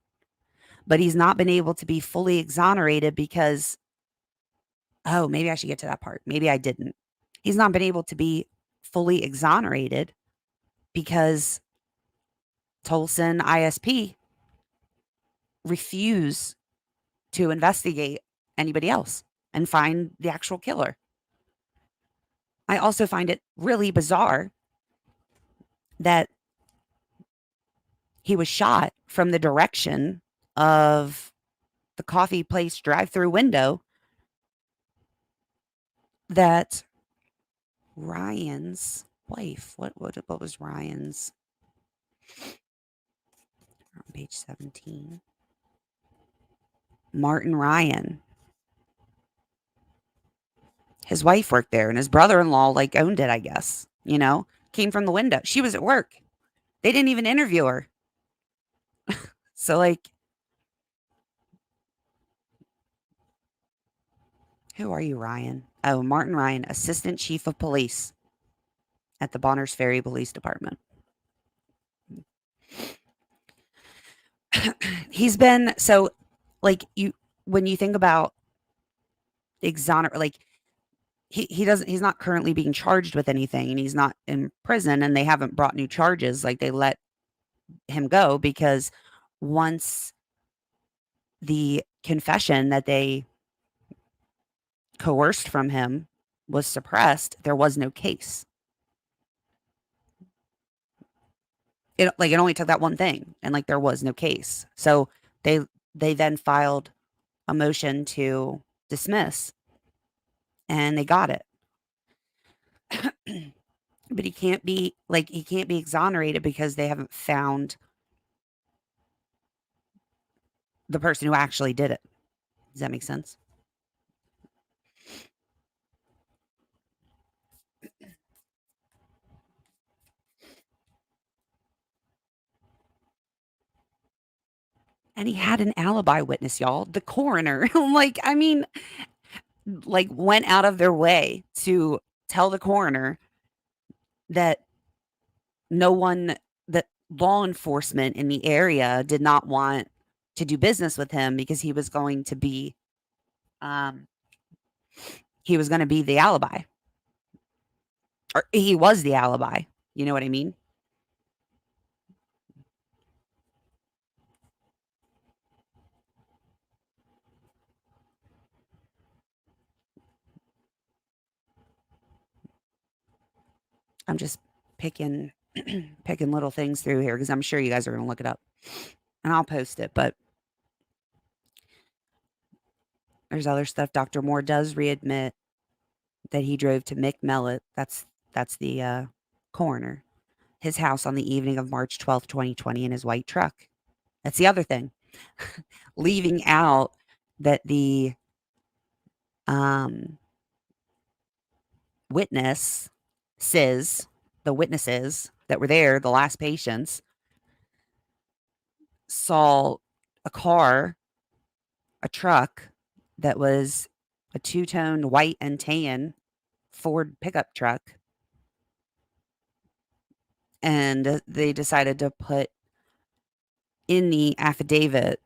but he's not been able to be fully exonerated because, oh, maybe I should get to that part. Maybe I didn't. He's not been able to be fully exonerated because Tolson ISP refuse to investigate anybody else and find the actual killer. I also find it really bizarre that he was shot from the direction of the coffee place drive-through window that Ryan's wife, what was Ryan's on page 17? Martin Ryan. His wife worked there and his brother-in-law like owned it, I guess, came from the window. She was at work. They didn't even interview her. So, like, who are you, Ryan? Oh, Martin Ryan, Assistant Chief of Police at the Bonners Ferry Police Department. He's been so, like, when you think about like he's not currently being charged with anything, and he's not in prison, and they haven't brought new charges. Like, they let him go because once the confession that they coerced from him was suppressed, there was no case. It only took that one thing, and like there was no case. So they they then filed a motion to dismiss, and they got it. But he can't be exonerated because they haven't found the person who actually did it. Does that make sense? And he had an alibi witness, y'all. The coroner. Like, I mean, like, went out of their way to tell the coroner that no one that law enforcement in the area did not want to do business with him because um he was going to be the alibi, or he was the alibi. You know what I mean? I'm just picking picking little things through here because I'm sure you guys are going to look it up, and I'll post it. But there's other stuff. Dr. Moore does readmit that he drove to Mick Mellett. That's the coroner, his house on the evening of March 12th, 2020, in his white truck. That's the other thing. Leaving out that um, witness says the witnesses that were there, the last patients, saw a car, a truck that was a two-tone white and tan Ford pickup truck, and they decided to put in the affidavit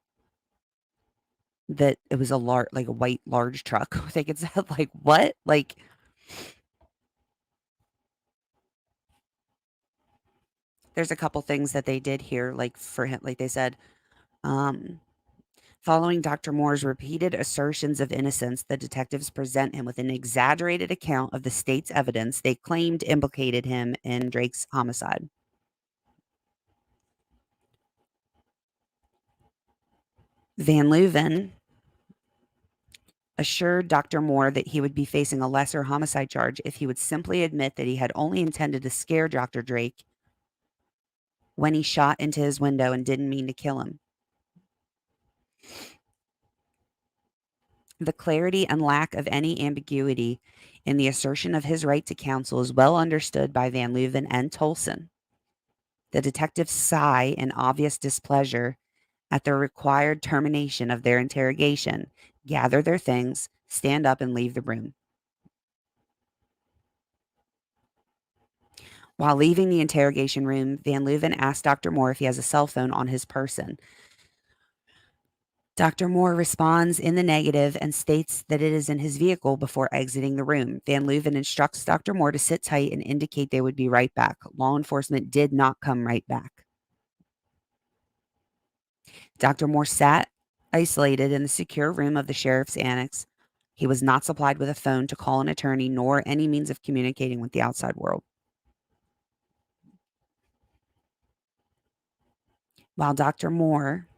that it was like a white large truck. I think it said, like, what? Like, there's a couple things that they did here, like for him, like they said, um, following Dr. Moore's repeated assertions of innocence, the detectives present him with an exaggerated account of the state's evidence they claimed implicated him in Drake's homicide. Van Leuven assured Dr. Moore that he would be facing a lesser homicide charge if he would simply admit that he had only intended to scare Dr. Drake when he shot into his window and didn't mean to kill him. The clarity and lack of any ambiguity in the assertion of his right to counsel is well understood by Van Leuven and Tolson. The detectives sigh in obvious displeasure at the required termination of their interrogation, gather their things, stand up, and leave the room. While leaving the interrogation room, Van Leuven asks Dr. Moore if he has a cell phone on his person. Dr. Moore responds in the negative and states that it is in his vehicle before exiting the room. Van Leuven instructs Dr. Moore to sit tight and indicate they would be right back. Law enforcement did not come right back. Dr. Moore sat isolated in the secure room of the sheriff's annex. He was not supplied with a phone to call an attorney nor any means of communicating with the outside world. While Dr. Moore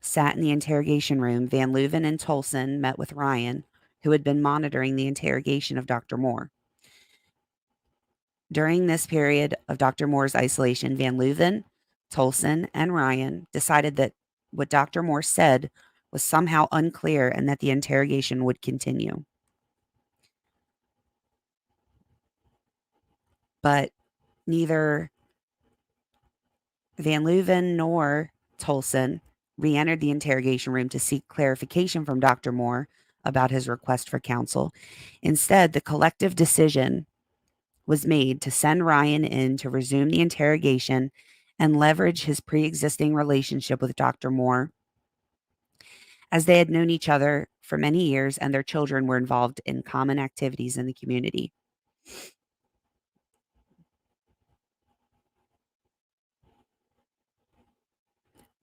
sat in the interrogation room, Van Leuven and Tolson met with Ryan, who had been monitoring the interrogation of Dr. Moore. During this period of Dr. Moore's isolation, Van Leuven, Tolson, and Ryan decided that what Dr. Moore said was somehow unclear and that the interrogation would continue. But neither Van Leuven nor Tolson re-entered the interrogation room to seek clarification from Dr. Moore about his request for counsel. Instead, the collective decision was made to send Ryan in to resume the interrogation and leverage his pre-existing relationship with Dr. Moore, as they had known each other for many years, and their children were involved in common activities in the community.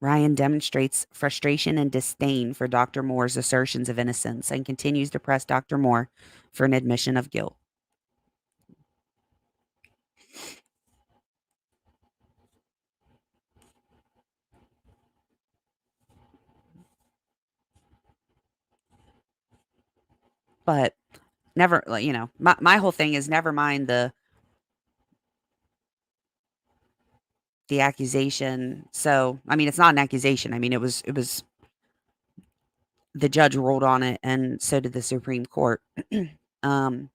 Ryan demonstrates frustration and disdain for Dr. Moore's assertions of innocence and continues to press Dr. Moore for an admission of guilt. But never, my whole thing is never mind the accusation. So, I mean, it's not an accusation. I mean, it was the judge ruled on it, and so did the Supreme Court. um,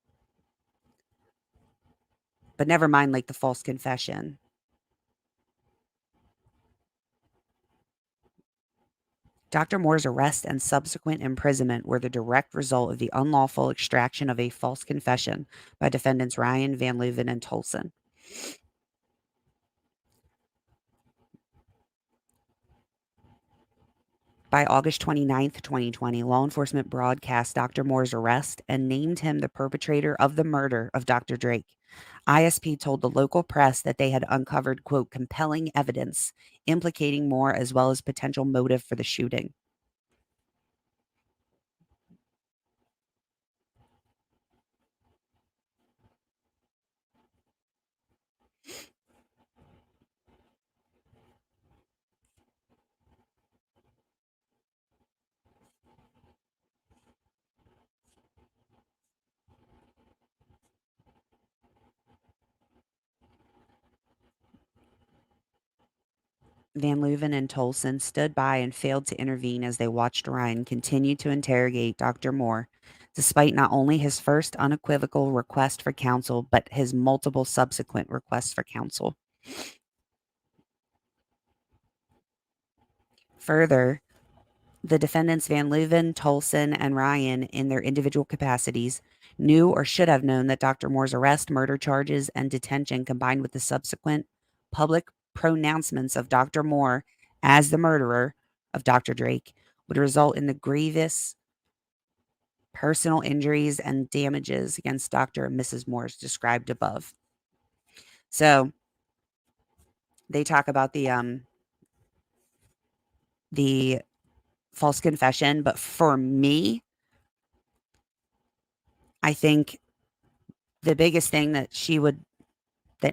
but never mind like the false confession. Dr. Moore's arrest and subsequent imprisonment were the direct result of the unlawful extraction of a false confession by defendants Ryan, Van Leuven, and Tolson. By August 29th, 2020, law enforcement broadcast Dr. Moore's arrest and named him the perpetrator of the murder of Dr. Drake. ISP told the local press that they had uncovered, quote, compelling evidence implicating Moore as well as potential motive for the shooting. Van Leuven and Tolson stood by and failed to intervene as they watched Ryan continue to interrogate Dr. Moore, despite not only his first unequivocal request for counsel, but his multiple subsequent requests for counsel. Further, the defendants Van Leuven, Tolson, and Ryan, in their individual capacities, knew or should have known that Dr. Moore's arrest, murder charges, and detention, combined with the subsequent public pronouncements of Dr. Moore as the murderer of Dr. Drake, would result in the grievous personal injuries and damages against Dr. and Mrs. Moore described above. So they talk about the false confession, but for me, I think the biggest thing that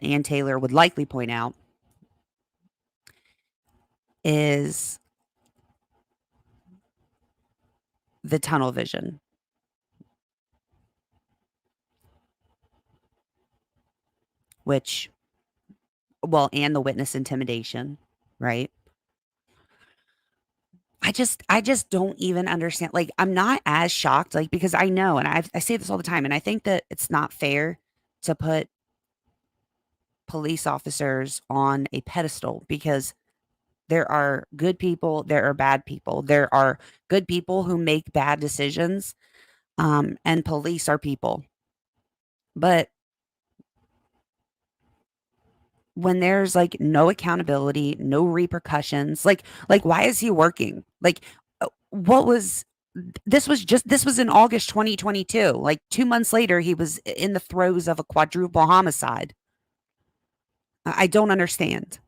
Ann Taylor would likely point out is the tunnel vision, which, well, and the witness intimidation, right? I just don't even understand. Like, I'm not as shocked, like, because I know, and I say this all the time, and I think that it's not fair to put police officers on a pedestal because there are good people, there are bad people. There are good people who make bad decisions, and police are people. But when there's like no accountability, no repercussions, like why is he working? Like what was this was in August 2022. Like 2 months later he was in the throes of a quadruple homicide. I don't understand.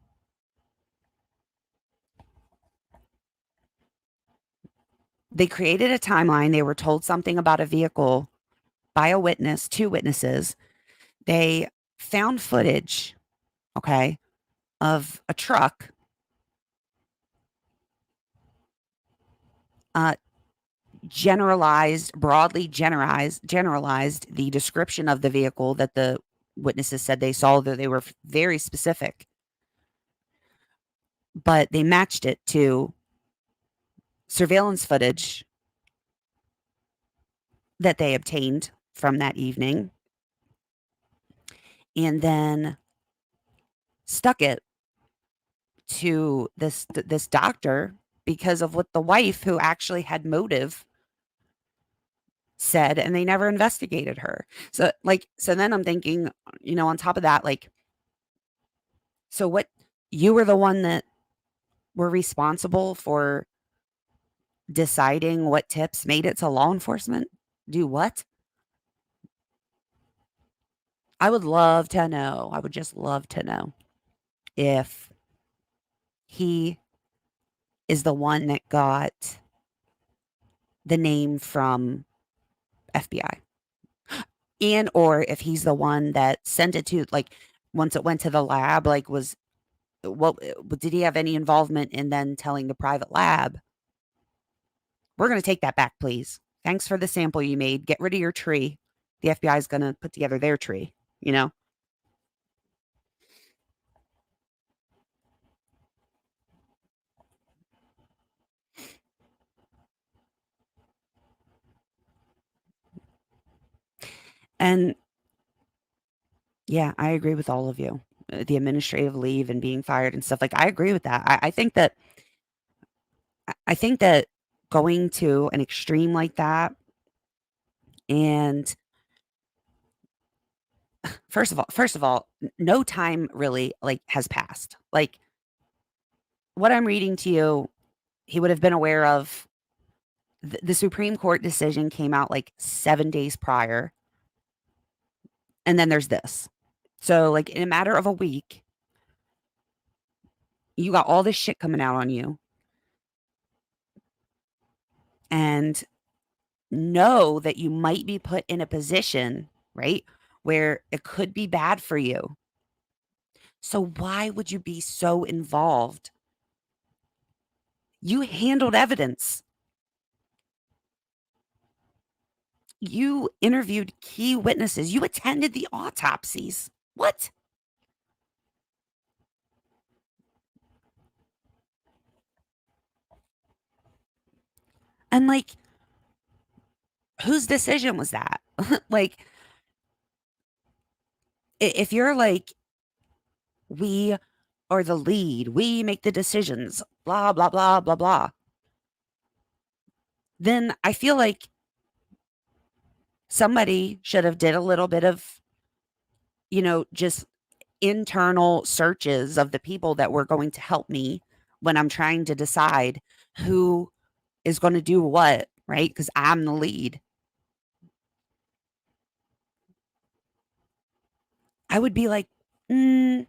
They created a timeline. They were told something about a vehicle by a witness, two witnesses. They found footage, okay, of a truck uh generalized the description of the vehicle that the witnesses said they saw, that they were very specific, but they matched it to surveillance footage that they obtained from that evening and then stuck it to this doctor because of what the wife, who actually had motive, said, and they never investigated her. So then I'm thinking, on top of that, like, so what, you were the one that were responsible for deciding what tips made it to law enforcement? Do what? I would love to know. I would just love to know if he is the one that got the name from FBI and or if he's the one that sent it to like once it went to the lab like was what did he have any involvement in then telling the private lab, we're going to take that back please. Thanks for the sample you made. Get rid of your tree. The FBI is going to put together their tree, you know? And yeah, I agree with all of you. The administrative leave and being fired and stuff like I agree with that. I think that going to an extreme like that and first of all, no time really like has passed. Like what I'm reading to you, he would have been aware of the Supreme Court decision came out like 7 days prior and then there's this. So like in a matter of a week, you got all this shit coming out on you and know that you might be put in a position, right, where it could be bad for you. So why would you be so involved? You handled evidence. You interviewed key witnesses. You attended the autopsies. What? And like, whose decision was that? Like, if you're like, we are the lead, we make the decisions, blah, blah, blah, blah, blah, then I feel like somebody should have did a little bit of, just internal searches of the people that were going to help me when I'm trying to decide who is going to do what, right? Because I'm the lead. I would be like, mm,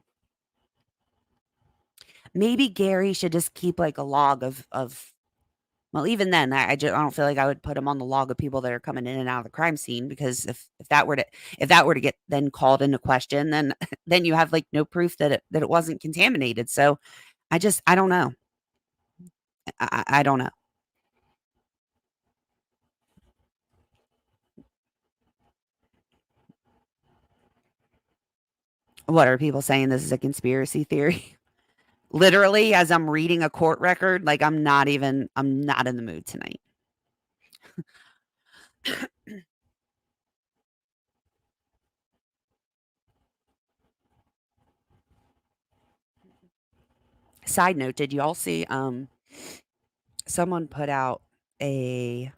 maybe Gary should just keep like a log of well, even then, I don't feel like I would put him on the log of people that are coming in and out of the crime scene because if that were to get then called into question, then then you have like no proof that it wasn't contaminated. So I don't know. I don't know. What are people saying? This is a conspiracy theory? Literally, as I'm reading a court record, like I'm not in the mood tonight. Side note, did y'all see someone put out a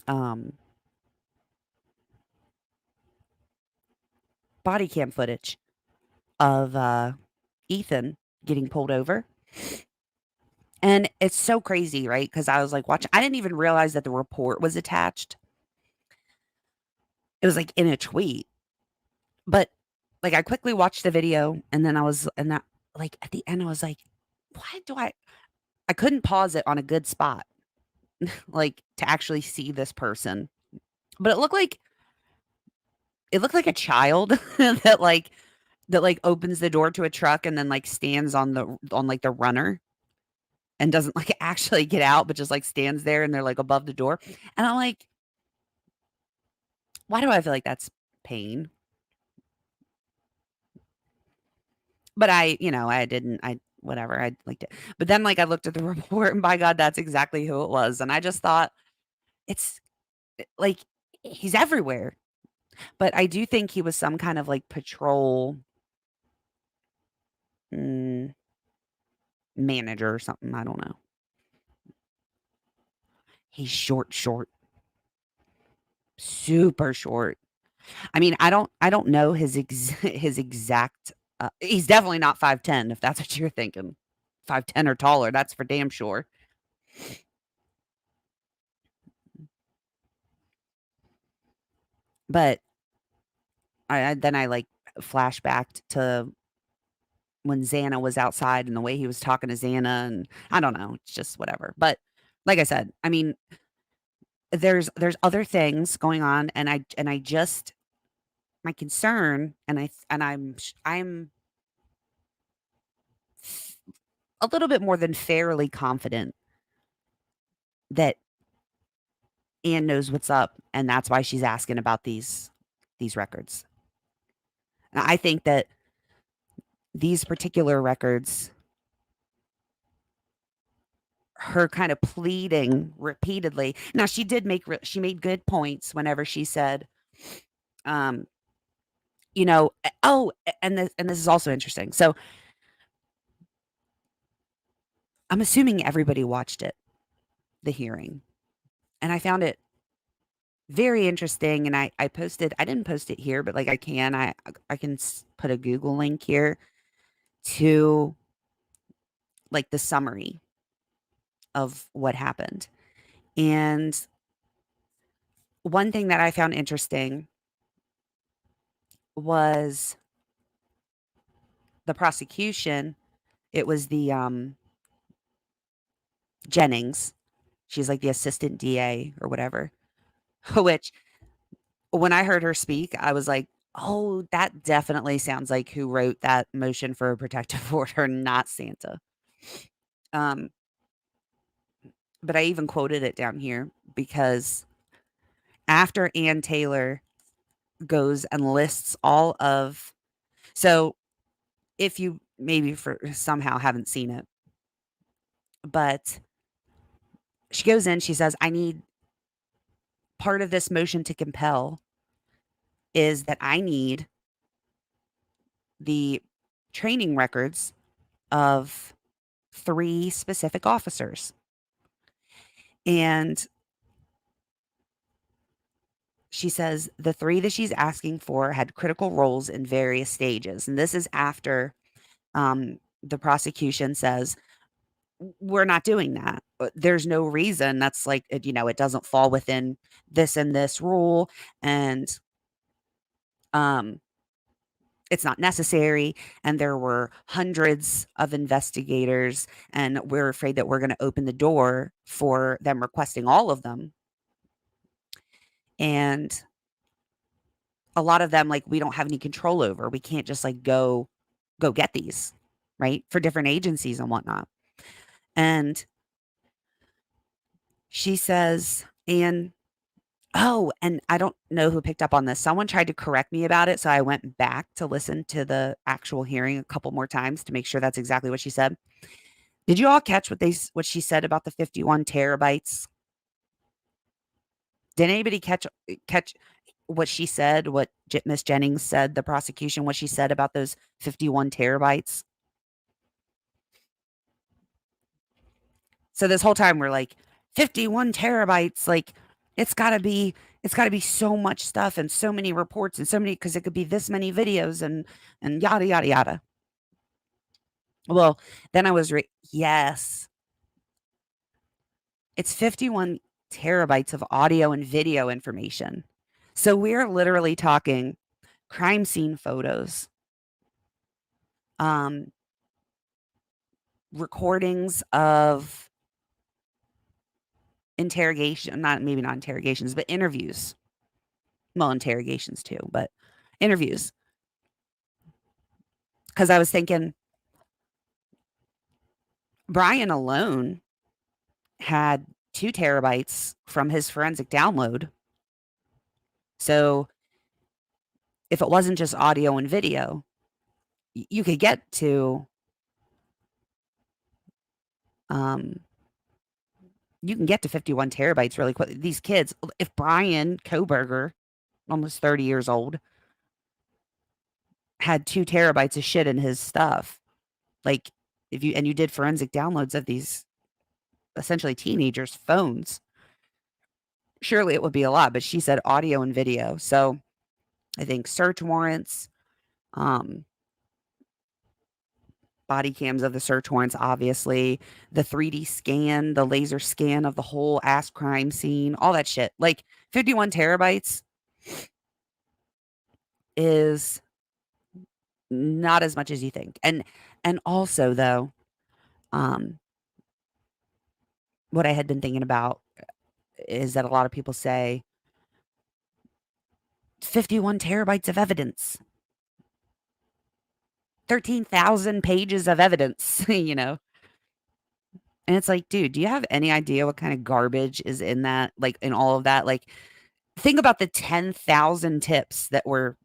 um body cam footage of Ethan getting pulled over? And it's so crazy, right? Because I was like watching, I didn't even realize that the report was attached. It was like in a tweet. But like I quickly watched the video and then and that like at the end I was like, why do I couldn't pause it on a good spot, like to actually see this person. But it looked like a child that opens the door to a truck and then like stands on like the runner and doesn't like actually get out, but just like stands there and they're like above the door. And I'm like, why do I feel like that's pain? But I didn't, whatever, I liked it. But then like I looked at the report and by God, that's exactly who it was. And I just thought it's like he's everywhere. But I do think he was some kind of like patrol mm, manager or something. I don't know. He's short, short, super short. I mean, I don't know his exact he's definitely not 5'10" if that's what you're thinking. 5'10" or taller, that's for damn sure. But I like flashbacked to when Xana was outside and the way he was talking to Xana, and I don't know, it's just whatever. But like I said, I mean, there's other things going on, and I just my concern, and I'm a little bit more than fairly confident that Anne knows what's up, and that's why she's asking about these records. And I think that these particular records, her kind of pleading repeatedly. Now she made good points whenever she said, um, and this is also interesting. So I'm assuming everybody watched it, the hearing, and I found it very interesting. And I didn't post it here, but like I can put a Google link here to like the summary of what happened. And one thing that I found interesting was the prosecution. It was the Jennings. She's like the assistant DA or whatever. Which when I heard her speak, I was like, "Oh, that definitely sounds like who wrote that motion for a protective order, not Santa." Um, but I even quoted it down here because after Ann Taylor goes and lists all of so if you maybe for somehow haven't seen it, but she goes in, she says, "I need part of this motion to compel is that I need the training records of 3 specific officers." And she says the 3 that she's asking for had critical roles in various stages. And this is after the prosecution says, we're not doing that. There's no reason. That's like, it doesn't fall within this and this rule. And um, it's not necessary. And there were hundreds of investigators. And we're afraid that we're going to open the door for them requesting all of them. And a lot of them, like, we don't have any control over. We can't just like go get these, right? For different agencies and whatnot. And she says, and I don't know who picked up on this. Someone tried to correct me about it. So I went back to listen to the actual hearing a couple more times to make sure that's exactly what she said. Did you all catch what she said about the 51 terabytes? Did anybody catch what she said, what Miss Jennings said, the prosecution, what she said about those 51 terabytes? So this whole time we're like, 51 terabytes, like it's got to be so much stuff and so many reports and so many because it could be this many videos and yada yada yada. Well, then I was yes, it's 51 terabytes of audio and video information. So we're literally talking crime scene photos, um, recordings of interrogation, not interrogations, but interviews. Well, interrogations too, but interviews. Because I was thinking Bryan alone had 2 terabytes from his forensic download. So if it wasn't just audio and video, you could get to um, you can get to 51 terabytes really quick. These kids, if Bryan Kohberger, almost 30 years old, had 2 terabytes of shit in his stuff, like if you did forensic downloads of these essentially teenagers' phones, surely it would be a lot. But she said audio and video. So I think search warrants, um, body cams of the search warrants, obviously, the 3D scan, the laser scan of the whole ass crime scene, all that shit. Like 51 terabytes is not as much as you think. And also though, um, what I had been thinking about is that a lot of people say 51 terabytes of evidence, 13,000 pages of evidence, you know? And it's like, dude, do you have any idea what kind of garbage is in that? Like in all of that? Like, think about the 10,000 tips that were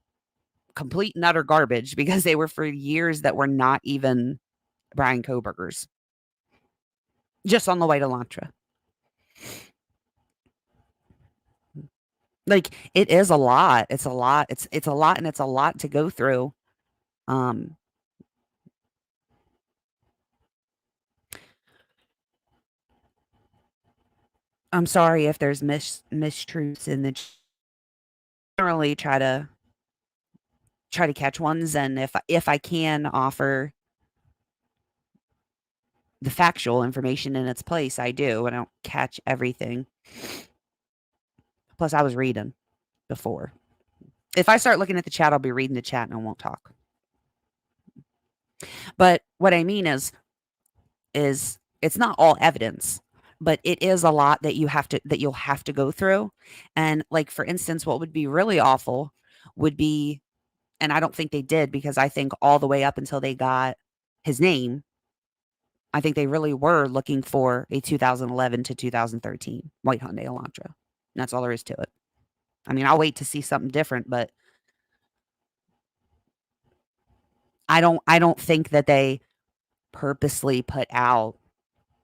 complete and utter garbage because they were for years that were not even Bryan Kohberger's, just on the way to Elantra. Like, it is a lot. It's a lot. It's a lot, and it's a lot to go through. Um, I'm sorry if there's mistruths in the generally try to catch ones, and if I can offer the factual information in its place, I do. I don't catch everything. Plus, I was reading before. If I start looking at the chat, I'll be reading the chat and I won't talk. But what I mean is it's not all evidence, but it is a lot that you'll have to go through. And like for instance, what would be really awful would be, and I don't think they did because I think all the way up until they got his name, I think they really were looking for a 2011 to 2013 white Hyundai Elantra. And that's all there is to it. I mean, I'll wait to see something different, but I don't think that they purposely put out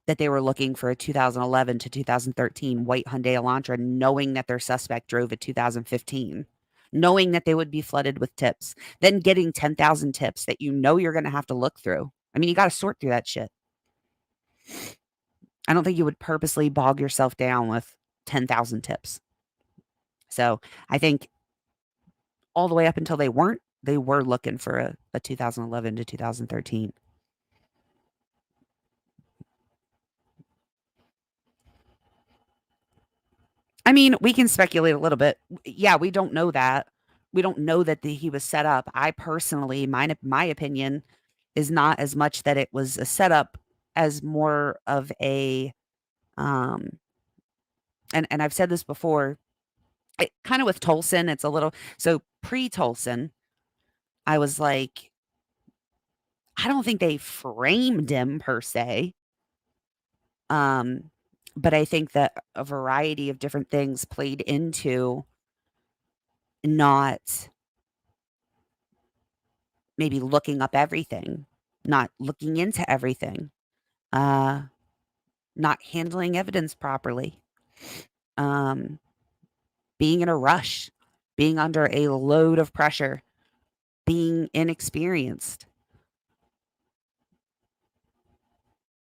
that they were looking for a 2011 to 2013 white Hyundai Elantra, knowing that their suspect drove a 2015, knowing that they would be flooded with tips, then getting 10,000 tips that you know you're going to have to look through. I mean, you got to sort through that shit. I don't think you would purposely bog yourself down with 10,000 tips. So I think all the way up until they were looking for a 2011 to 2013. I mean, we can speculate a little bit. Yeah, we don't know that. We don't know that he was set up. I personally, my opinion is not as much that it was a setup as more of a um and I've said this before. Kind of with Tolson, it's a little so pre Tolson. I was like, I don't think they framed him per se. Um, but I think that a variety of different things played into not maybe looking up everything, not looking into everything, uh, not handling evidence properly, um, being in a rush, being under a load of pressure, being inexperienced,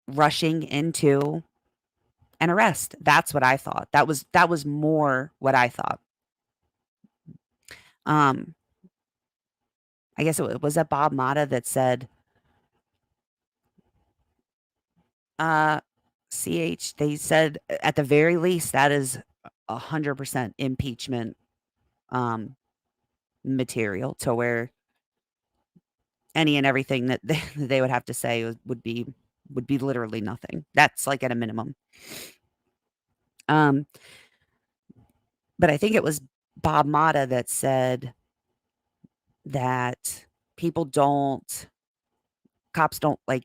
rushing into an arrest. That's what I thought. That was more what I thought. Um, I guess it was that Bob Mata that said, uh, CH, they said at the very least that is 100% impeachment um material to where any and everything that they would have to say would be literally nothing. That's like at a minimum. Um, but I think it was Bob Mata that said that people don't cops don't like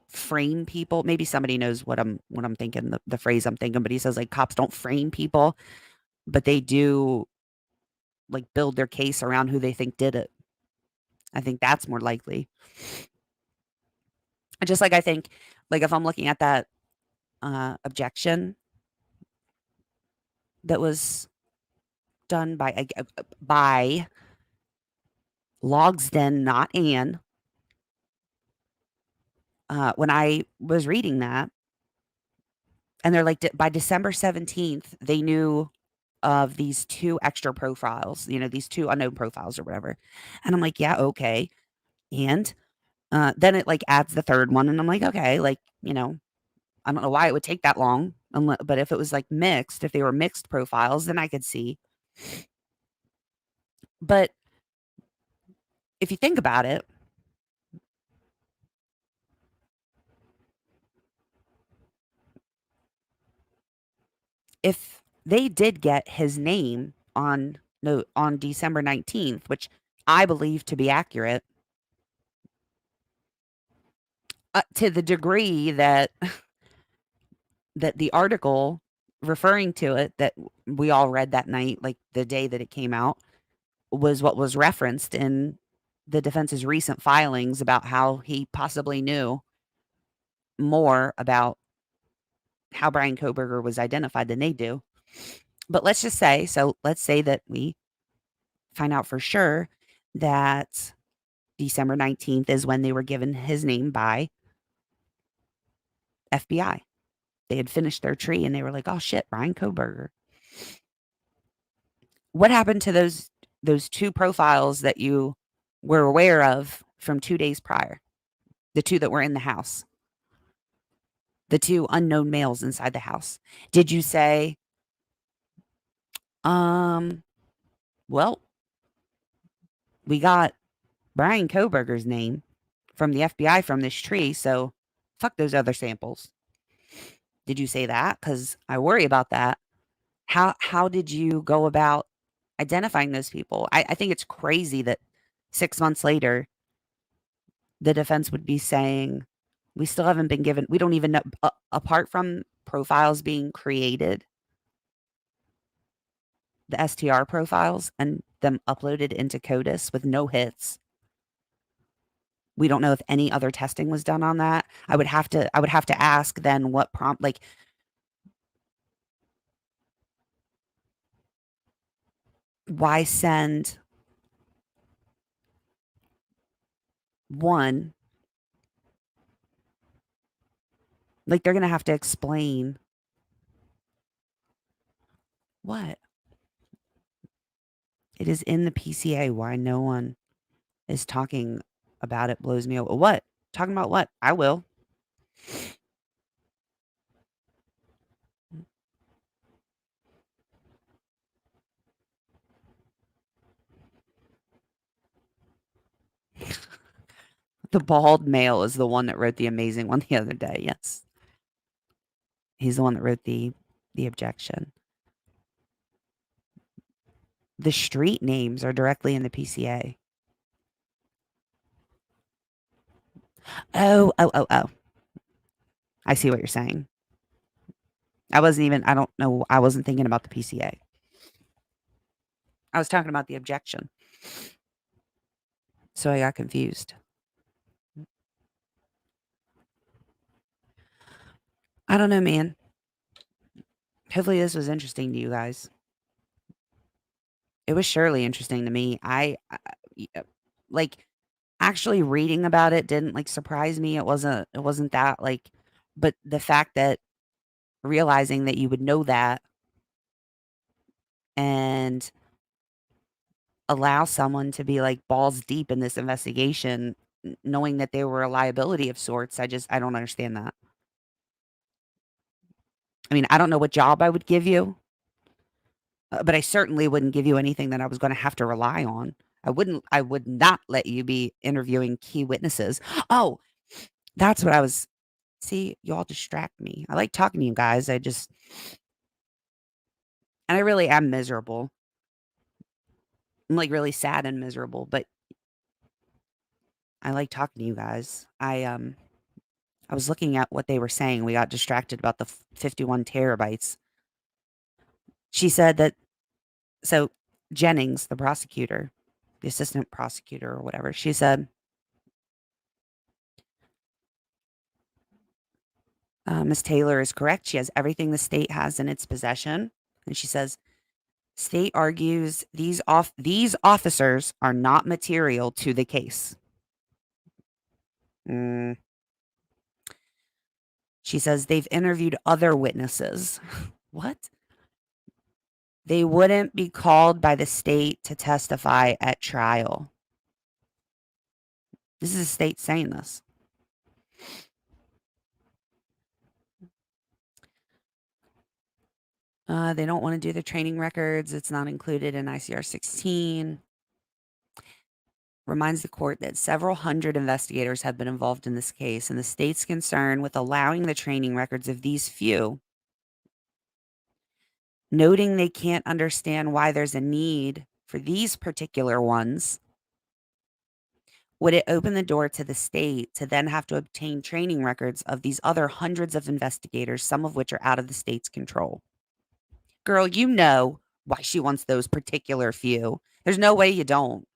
frame people. Maybe somebody knows what I'm thinking, the phrase I'm thinking, but he says like cops don't frame people, but they do like build their case around who they think did it. I think that's more likely. Just like I think like if I'm looking at that objection that was done by Logsden, not Anne. When I was reading that, and they're like, by December 17th, they knew of these two extra profiles, these two unknown profiles or whatever. And I'm like, yeah, okay. And Then it like adds the third one, and I'm like, okay, like, I don't know why it would take that long. But if it was like mixed, if they were mixed profiles, then I could see. But if you think about it, if they did get his name on no on December 19th, which I believe to be accurate, to the degree that the article referring to it that we all read that night, like the day that it came out, was what was referenced in the defense's recent filings about how he possibly knew more about how Bryan Kohberger was identified than they do. But let's say that we find out for sure that December 19th is when they were given his name by FBI. They had finished their tree and they were like, oh shit, Bryan Kohberger. What happened to those two profiles that you were aware of from 2 days prior? The two that were in the house, the two unknown males inside the house. Did you say, um, well, we got Bryan Kohberger's name from the FBI from this tree, so fuck those other samples? Did you say that? Because I worry about that. How did you go about identifying those people? I think it's crazy that 6 months later, the defense would be saying, we still haven't been given, we don't even know, apart from profiles being created, the STR profiles and them uploaded into CODIS with no hits. We don't know if any other testing was done on that. I would have to ask then what prompt, like, why send one? Like, they're going to have to explain what it is in the PCA. Why no one is talking about it blows me away. What? Talking about what? I will. The bald male is the one that wrote the amazing one the other day. Yes. He's the one that wrote the objection. The street names are directly in the PCA. Oh, oh, oh, oh. I see what you're saying. I don't know. I wasn't thinking about the PCA. I was talking about the objection. So I got confused. I don't know, man. Hopefully this was interesting to you guys. It was surely interesting to me. Like, actually reading about it didn't like surprise me. It wasn't that like, but the fact that realizing that you would know that and allow someone to be like balls deep in this investigation, knowing that they were a liability of sorts, I don't understand that. I mean, I don't know what job I would give you, but I certainly wouldn't give you anything that I was going to have to rely on. I would not let you be interviewing key witnesses. Oh, that's what I was. See, you all distract me. I like talking to you guys. And I really am miserable. I'm like really sad and miserable, but I like talking to you guys. I was looking at what they were saying. We got distracted about the 51 terabytes. She said that, so Jennings, the prosecutor, the assistant prosecutor or whatever, she said, Miss Taylor is correct. She has everything the state has in its possession. And she says, state argues these officers are not material to the case. Mm. She says they've interviewed other witnesses. What? They wouldn't be called by the state to testify at trial. This is a state saying this. They don't want to do the training records. It's not included in ICR 16. Reminds the court that several hundred investigators have been involved in this case, and the state's concern with allowing the training records of these few, noting they can't understand why there's a need for these particular ones. Would it open the door to the state to then have to obtain training records of these other hundreds of investigators, some of which are out of the state's control? Girl, you know why she wants those particular few. There's no way you don't.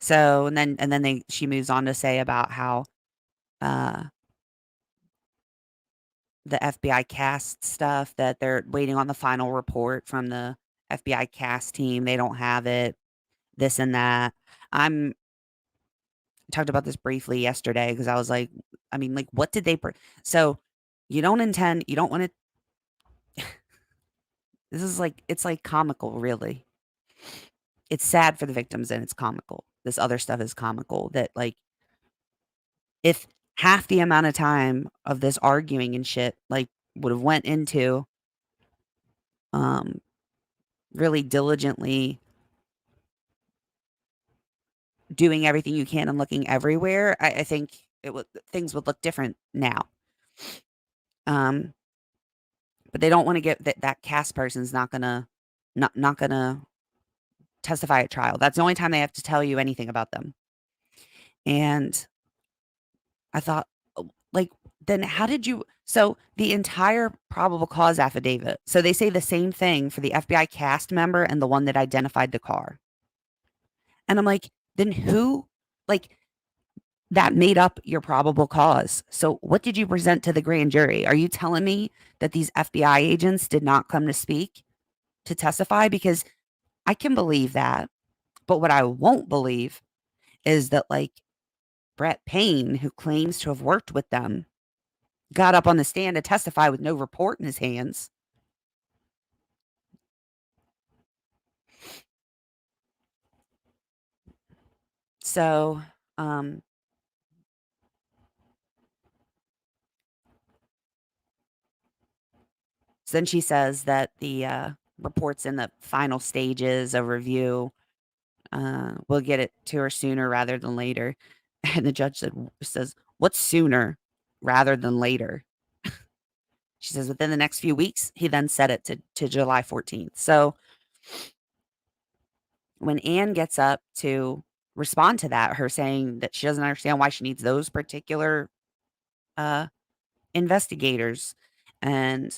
So, and then she moves on to say about how uh the FBI cast stuff, that they're waiting on the final report from the FBI cast team. They don't have it, this and that. I'm talked about this briefly yesterday because I was like, I mean, like, what did they so you don't want to this is like, it's like comical, really. It's sad for the victims and it's comical. This other stuff is comical, that like, if half the amount of time of this arguing and shit like would have went into um really diligently doing everything you can and looking everywhere, I think things would look different now. Um, but they don't want to get that cast person's not gonna testify at trial. That's the only time they have to tell you anything about them. And I thought, oh, like, then how did you? So the entire probable cause affidavit. So they say the same thing for the FBI cast member and the one that identified the car. And I'm like, then who? Like, that made up your probable cause. So what did you present to the grand jury? Are you telling me that these FBI agents did not come to speak, to testify? Because I can believe that. But what I won't believe is that, like, Brett Payne, who claims to have worked with them, got up on the stand to testify with no report in his hands. So, so then she says that the report's in the final stages of review. We'll get it to her sooner rather than later. And the judge says, what's sooner rather than later? She says, within the next few weeks. He then set it to July 14th. So when Anne gets up to respond to that, her saying that she doesn't understand why she needs those particular uh, investigators, and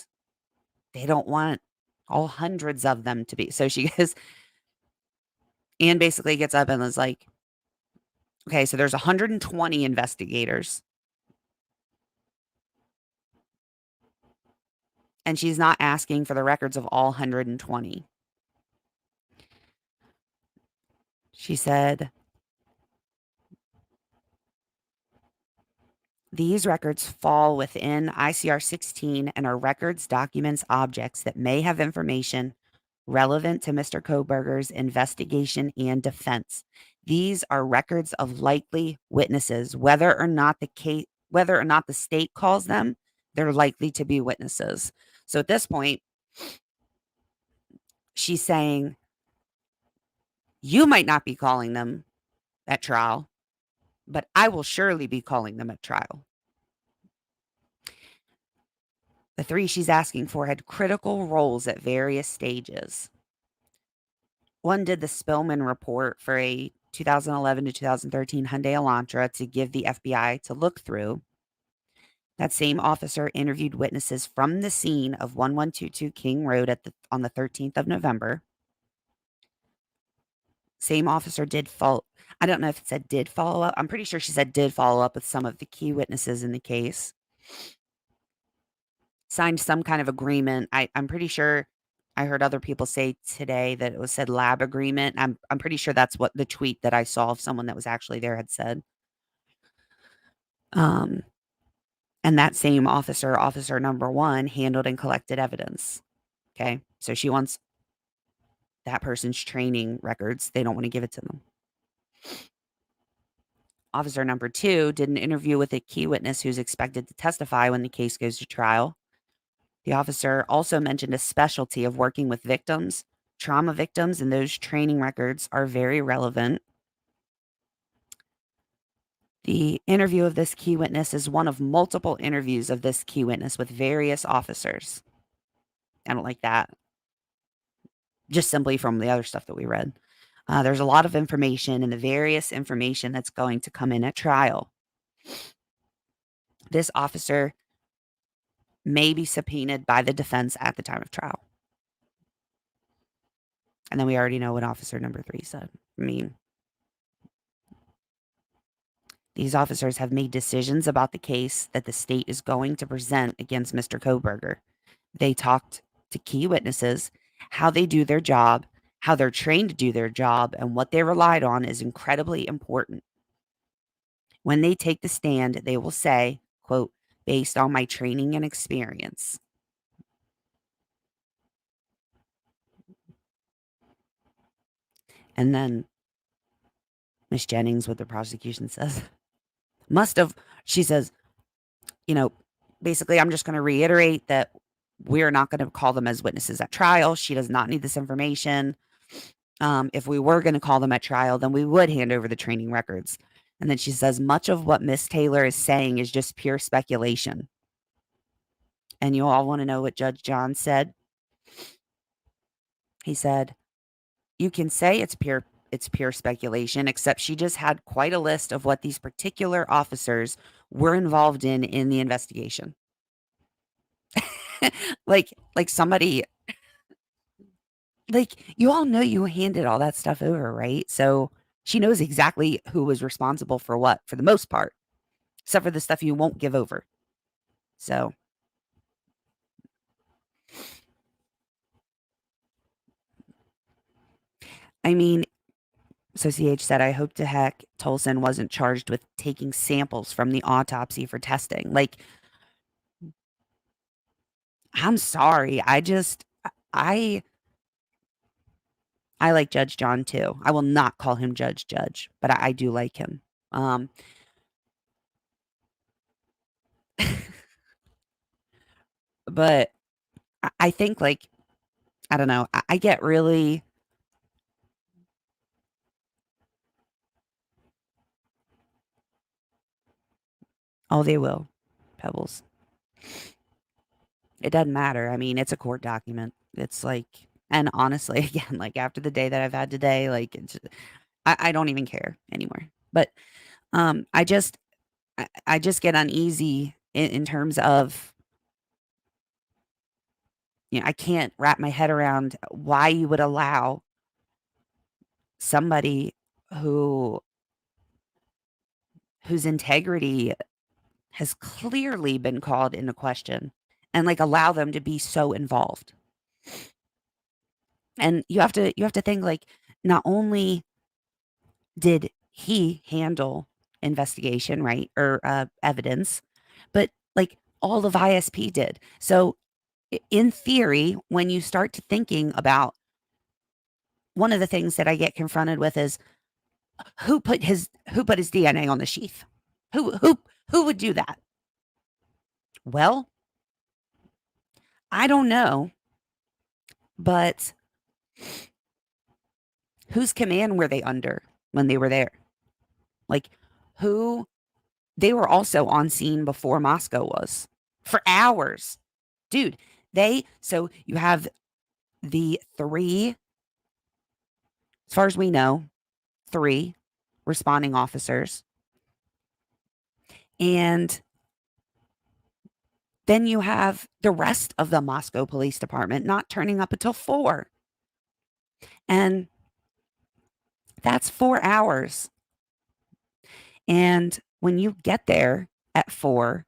they don't want all hundreds of them to be. So she goes, Anne basically gets up and is like, okay, so there's 120 investigators, and she's not asking for the records of all 120. She said, these records fall within ICR 16 and are records, documents, objects that may have information relevant to Mr. Kohberger's investigation and defense. These are records of likely witnesses, whether or not the state calls them, they're likely to be witnesses. So at this point, she's saying, you might not be calling them at trial, but I will surely be calling them at trial. The three she's asking for had critical roles at various stages. One did the Spillman report for a 2011 to 2013 Hyundai Elantra to give the FBI to look through. That same officer interviewed witnesses from the scene of 1122 King Road on the 13th of November. Same officer I don't know if it said did follow up. I'm pretty sure she said did follow up with some of the key witnesses in the case. Signed some kind of agreement. I'm pretty sure I heard other people say today that it was said lab agreement. I'm pretty sure that's what the tweet that I saw of someone that was actually there had said. And that same officer, officer number 1, handled and collected evidence. Okay. So she wants that person's training records. They don't want to give it to them. Officer number 2 did an interview with a key witness who's expected to testify when the case goes to trial. The officer also mentioned a specialty of working with victims, trauma victims, and those training records are very relevant. The interview of this key witness is one of multiple interviews of this key witness with various officers. I don't like that, just simply from the other stuff that we read. There's a lot of information and the various information that's going to come in at trial. This officer may be subpoenaed by the defense at the time of trial. And then we already know what officer number 3 said. I mean, these officers have made decisions about the case that the state is going to present against Mr. Kohberger. They talked to key witnesses, how they do their job, how they're trained to do their job, and what they relied on is incredibly important. When they take the stand, they will say, quote, based on my training and experience. And then Miss Jennings, what the prosecution says, she says, basically, I'm just going to reiterate that we're not going to call them as witnesses at trial. She does not need this information. If we were going to call them at trial, then we would hand over the training records. And then she says, much of what Miss Taylor is saying is just pure speculation. And you all want to know what Judge John said? He said, you can say it's pure speculation, except she just had quite a list of what these particular officers were involved in the investigation. like somebody, like, you all know you handed all that stuff over, right? So she knows exactly who was responsible for what, for the most part, except for the stuff you won't give over. So I mean, so CH said, I hope to heck Tolson wasn't charged with taking samples from the autopsy for testing. Like, I'm sorry. I I like Judge John too. I will not call him Judge, but I do like him. But I think, like, I don't know. I get really, oh, they will. Pebbles. It doesn't matter. I mean, it's a court document. It's like, and honestly, again, like after the day that I've had today, like I don't even care anymore. But I just I just get uneasy in terms of, I can't wrap my head around why you would allow somebody who whose integrity has clearly been called into question and like allow them to be so involved. And you have to think, like, not only did he handle investigation, right, or evidence, but like all of ISP did. So in theory, when you start to thinking about, one of the things that I get confronted with is who put his DNA on the sheath? Who would do that? Well, I don't know, but whose command were they under when they were there? Like, who they were also on scene before Moscow was for hours. Dude, so you have the 3, as far as we know, 3 responding officers. And then you have the rest of the Moscow Police Department not turning up until 4. And that's 4 hours. And when you get there at 4,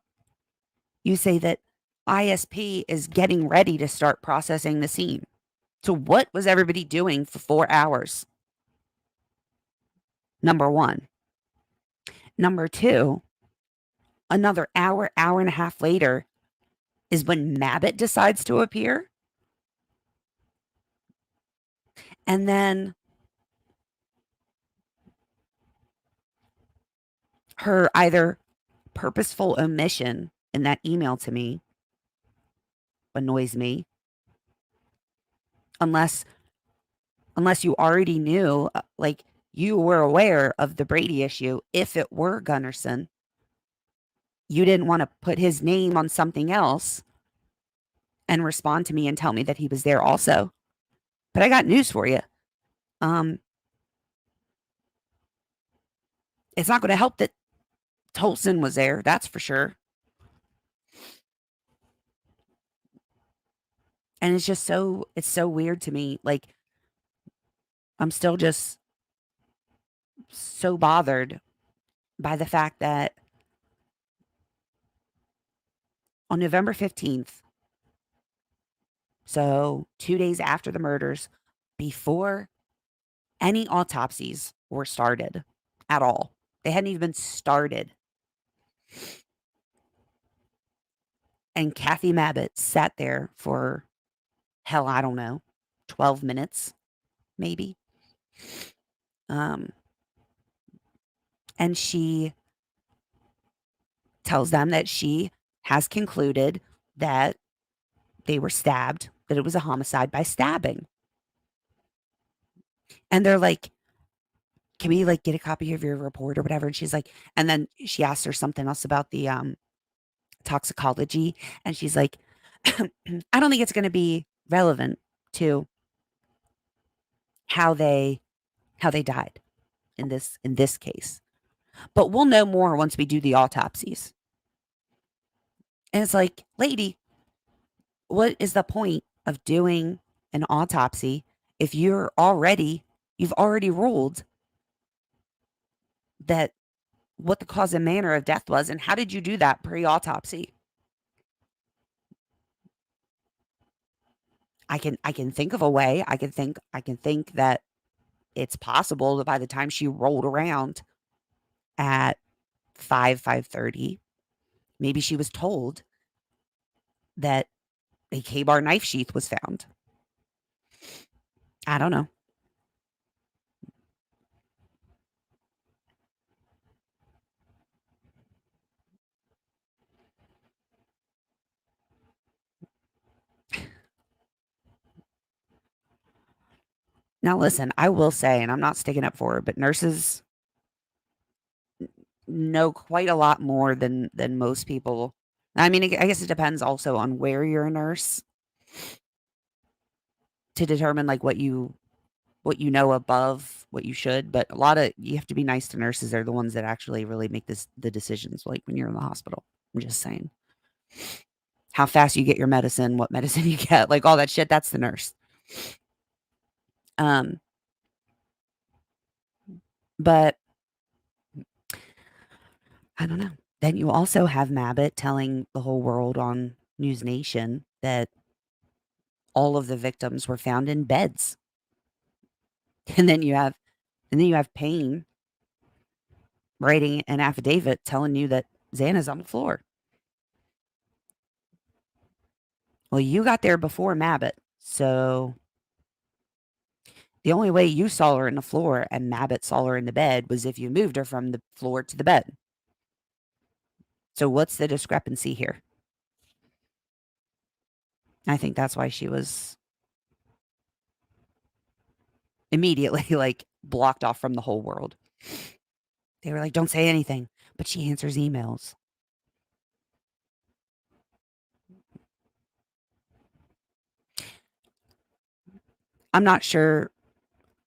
you say that ISP is getting ready to start processing the scene. So what was everybody doing for 4 hours? Number 1. Number 2, another hour, hour and a half later is when Mabbitt decides to appear. And then her either purposeful omission in that email to me annoys me, unless you already knew, like you were aware of the Brady issue. If it were Gunnarsson, you didn't want to put his name on something else and respond to me and tell me that he was there also. But I got news for you. Um, it's not going to help that Tolson was there. That's for sure. And it's so weird to me. Like, I'm still just so bothered by the fact that on November 15th, so 2 days after the murders, before any autopsies were started at all, they hadn't even been started. And Kathy Mabbitt sat there for, hell, I don't know, 12 minutes, maybe. Um, and she tells them that she has concluded that they were stabbed, that it was a homicide by stabbing. And they're like, can we like get a copy of your report or whatever? And she's like, and then she asks her something else about the toxicology. And she's like, I don't think it's going to be relevant to how they died in this case. But we'll know more once we do the autopsies. And it's like, lady, what is the point of doing an autopsy if you've already ruled that what the cause and manner of death was, and how did you do that pre-autopsy? I can think of a way. I can think that it's possible that by the time she rolled around at 5:30, maybe she was told that a K-bar knife sheath was found. I don't know. Now listen, I will say, and I'm not sticking up for her, but nurses know quite a lot more than most people. I mean, I guess it depends also on where you're a nurse to determine like what you know above what you should. But a lot of you have to be nice to nurses. They're the ones that actually really make the decisions. Like when you're in the hospital, I'm just saying how fast you get your medicine, what medicine you get, like all that shit. That's the nurse. Um, but I don't know. Then you also have Mabbitt telling the whole world on News Nation that all of the victims were found in beds. And then you have Payne writing an affidavit telling you that Xana's on the floor. Well, you got there before Mabbitt, so the only way you saw her in the floor and Mabbitt saw her in the bed was if you moved her from the floor to the bed. So what's the discrepancy here? I think that's why she was immediately like blocked off from the whole world. They were like, don't say anything, but she answers emails. I'm not sure.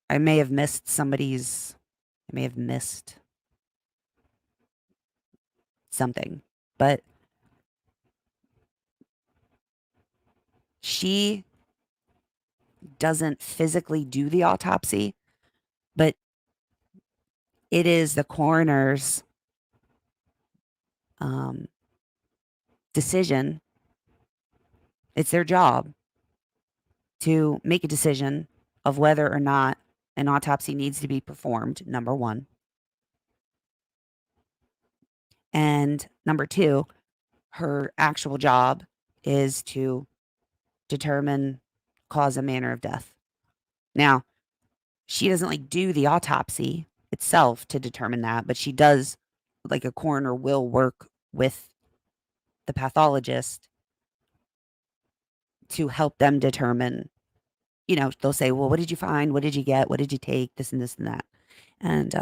I may have missed something, but she doesn't physically do the autopsy, but it is the coroner's um, decision. It's their job to make a decision of whether or not an autopsy needs to be performed, number one. And number two, her actual job is to determine cause and manner of death. Now, she doesn't like do the autopsy itself to determine that, but she does like a coroner will work with the pathologist to help them determine, they'll say, "Well, what did you find? What did you get? What did you take? This and this and that." And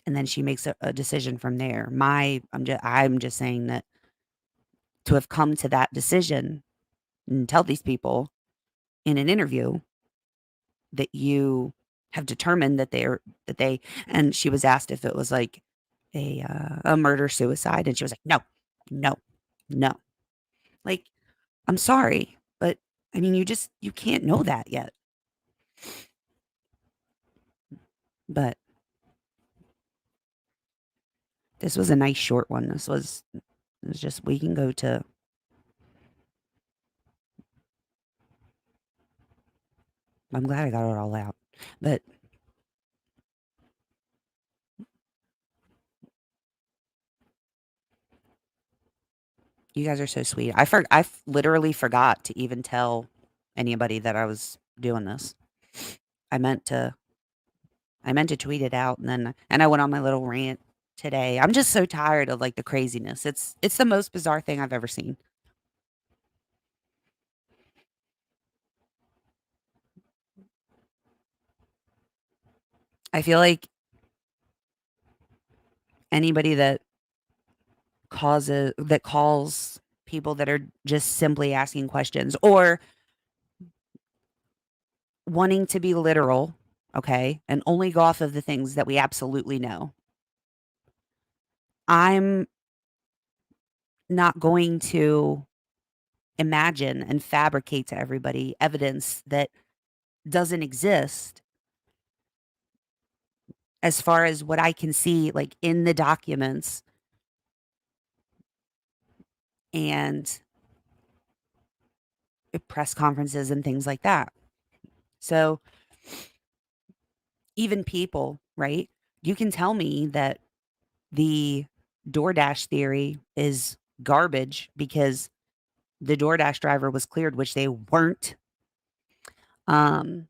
and then she makes a decision from there. I'm just saying that to have come to that decision and tell these people in an interview that you have determined that they and she was asked if it was like a murder suicide, and she was like, "No, no, no." Like, I'm sorry, but I mean, you can't know that yet. But this was a nice short one. It was just we can go to. I'm glad I got it all out. But you guys are so sweet. Literally forgot to even tell anybody that I was doing this. I meant to I meant to tweet it out, and I went on my little rant today. I'm just so tired of like the craziness. It's the most bizarre thing I've ever seen. I feel like anybody that calls people that are just simply asking questions or wanting to be literal, okay, and only go off of the things that we absolutely know. I'm not going to imagine and fabricate to everybody evidence that doesn't exist as far as what I can see, like in the documents and press conferences and things like that. So, even people, right? You can tell me that the DoorDash theory is garbage because the DoorDash driver was cleared, which they weren't. Um,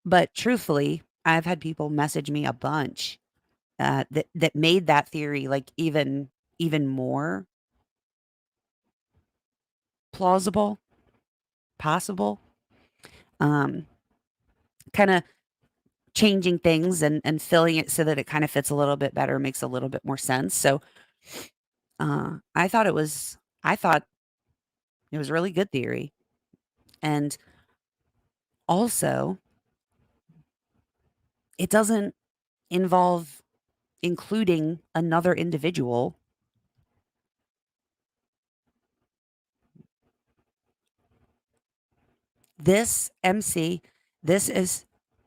but truthfully, I've had people message me a bunch that made that theory like even more plausible, possible. Um, kind of changing things and filling it so that it kind of fits a little bit better, makes a little bit more sense. So I thought it was a really good theory, and also it doesn't involve including another individual. This MC, this is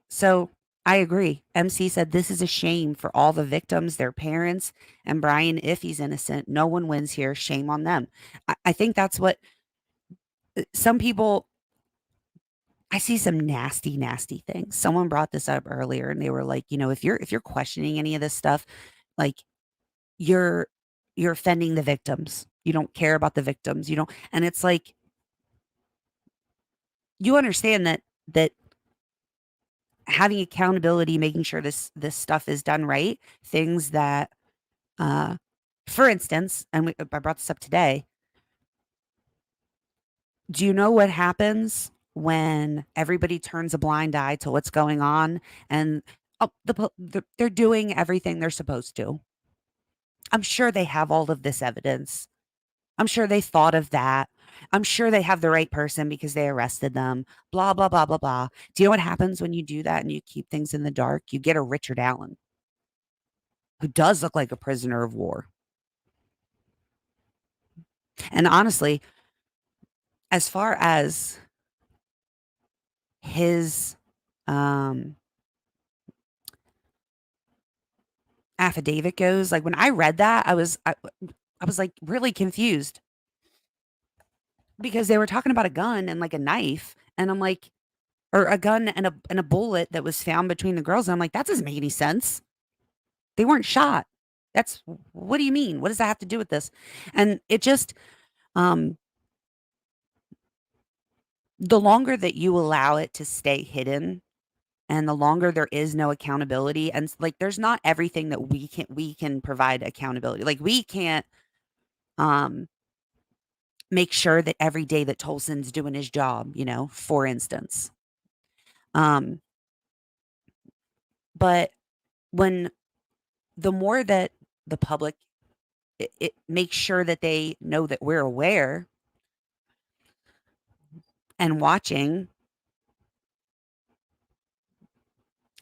so I agree. MC said this is a shame for all the victims, their parents, and Bryan, if he's innocent, no one wins here. Shame on them. I think that's what some people. I see some nasty, nasty things. Someone brought this up earlier, and they were like, if you're questioning any of this stuff, like you're you're offending the victims. You don't care about the victims. You don't, and it's like you understand that having accountability, making sure this stuff is done right, things that, uh, for instance, and I brought this up today. Do you know what happens when everybody turns a blind eye to what's going on and oh, they're doing everything they're supposed to? I'm sure they have all of this evidence. I'm sure they thought of that. I'm sure they have the right person because they arrested them. Blah blah blah blah blah. Do you know what happens when you do that and you keep things in the dark? You get a Richard Allen who does look like a prisoner of war. And honestly, as far as his um affidavit goes, like when I read that, I was like really confused because they were talking about a gun and like a knife, and I'm like, or a gun and a bullet that was found between the girls, and I'm like, that doesn't make any sense. They weren't shot. That's what do you mean? What does that have to do with this? And it just um the longer that you allow it to stay hidden, And the longer there is no accountability, and like there's not everything that we can provide accountability. Like we can't um make sure that every day that Tolson's doing his job, for instance. Um, but when the more that the public it makes sure that they know that we're aware and watching,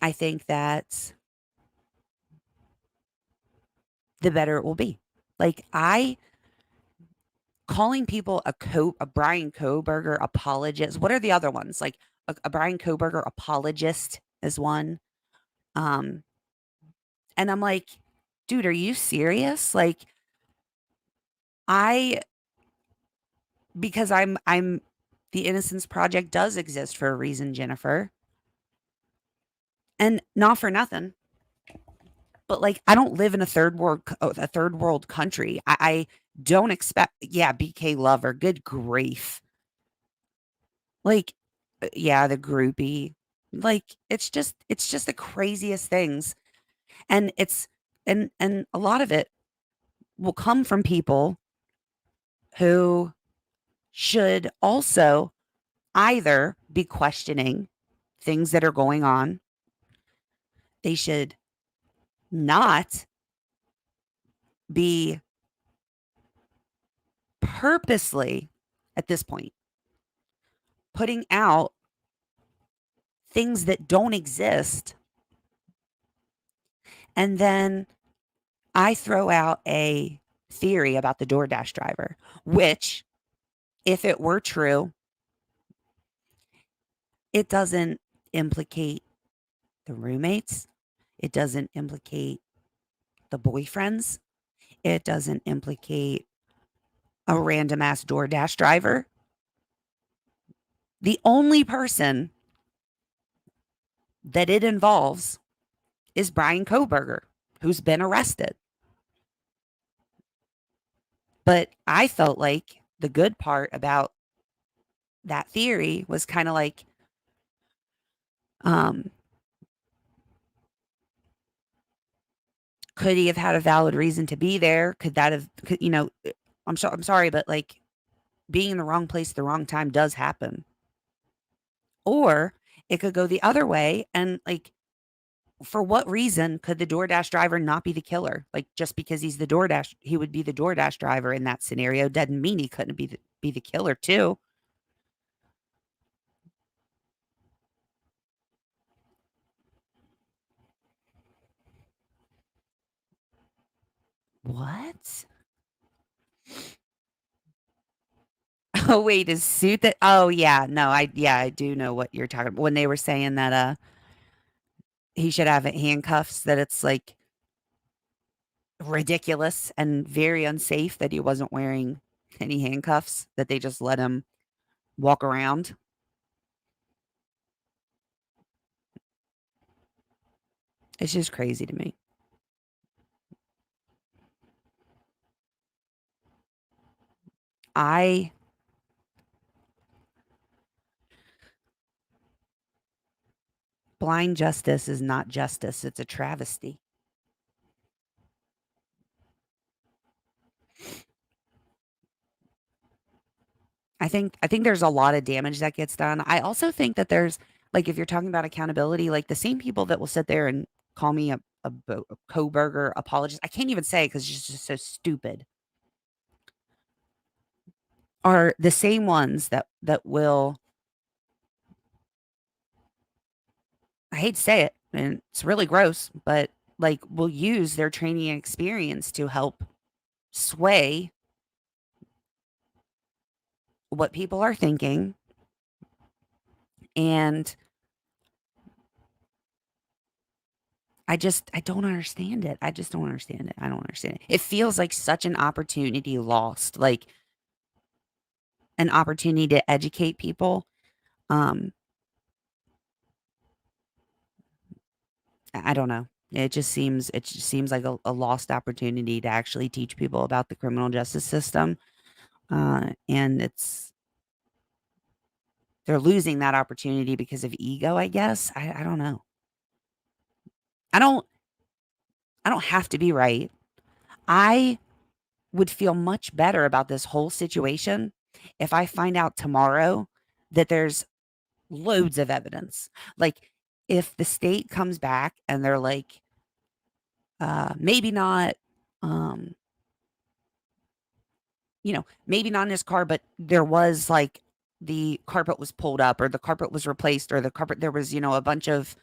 I think that the better it will be. Like I calling people a Bryan Kohberger apologist. What are the other ones? Like a Bryan Kohberger apologist is one. Um, and I'm like, dude, are you serious? Like I because I'm the Innocence Project does exist for a reason, Jennifer. And not for nothing, but like I don't live in a third world country. I don't expect BK lover, good grief. Like yeah, the groupie. Like it's just the craziest things. And it's and a lot of it will come from people who should also either be questioning things that are going on. They should not be purposely at this point putting out things that don't exist. And then I throw out a theory about the DoorDash driver, which, if it were true, it doesn't implicate the roommates. It doesn't implicate the boyfriends. It doesn't implicate a random ass DoorDash driver. The only person that it involves is Bryan Kohberger, who's been arrested. But I felt like the good part about that theory was kind of like, um, could he have had a valid reason to be there? Could that have, I'm sorry, but like being in the wrong place at the wrong time does happen. Or it could go the other way. And like, for what reason could the DoorDash driver not be the killer? Like, just because he would be the DoorDash driver in that scenario doesn't mean he couldn't be the killer too. What? Oh, wait, his suit that oh yeah, no, I do know what you're talking about. When they were saying that he should have handcuffs, that it's like ridiculous and very unsafe that he wasn't wearing any handcuffs, that they just let him walk around. It's just crazy to me. I Blind justice is not justice, it's a travesty. I think there's a lot of damage that gets done. I also think that there's like if you're talking about accountability, like the same people that will sit there and call me a co-burger apologist. I can't even say because it's just so stupid. Are the same ones that will I hate to say it, and it's really gross, but like will use their training and experience to help sway what people are thinking. And I don't understand it. I just don't understand it. I don't understand it. It feels like such an opportunity lost, like an opportunity to educate people. Um, I don't know. It just seems like a lost opportunity to actually teach people about the criminal justice system. And it's they're losing that opportunity because of ego, I guess. I don't know. I don't I don't have to be right. I would feel much better about this whole situation if I find out tomorrow that there's loads of evidence. Like, if the state comes back and they're like, maybe not, um, maybe not in his car, but there was like the carpet was pulled up or the carpet was replaced or the carpet, there was, a bunch of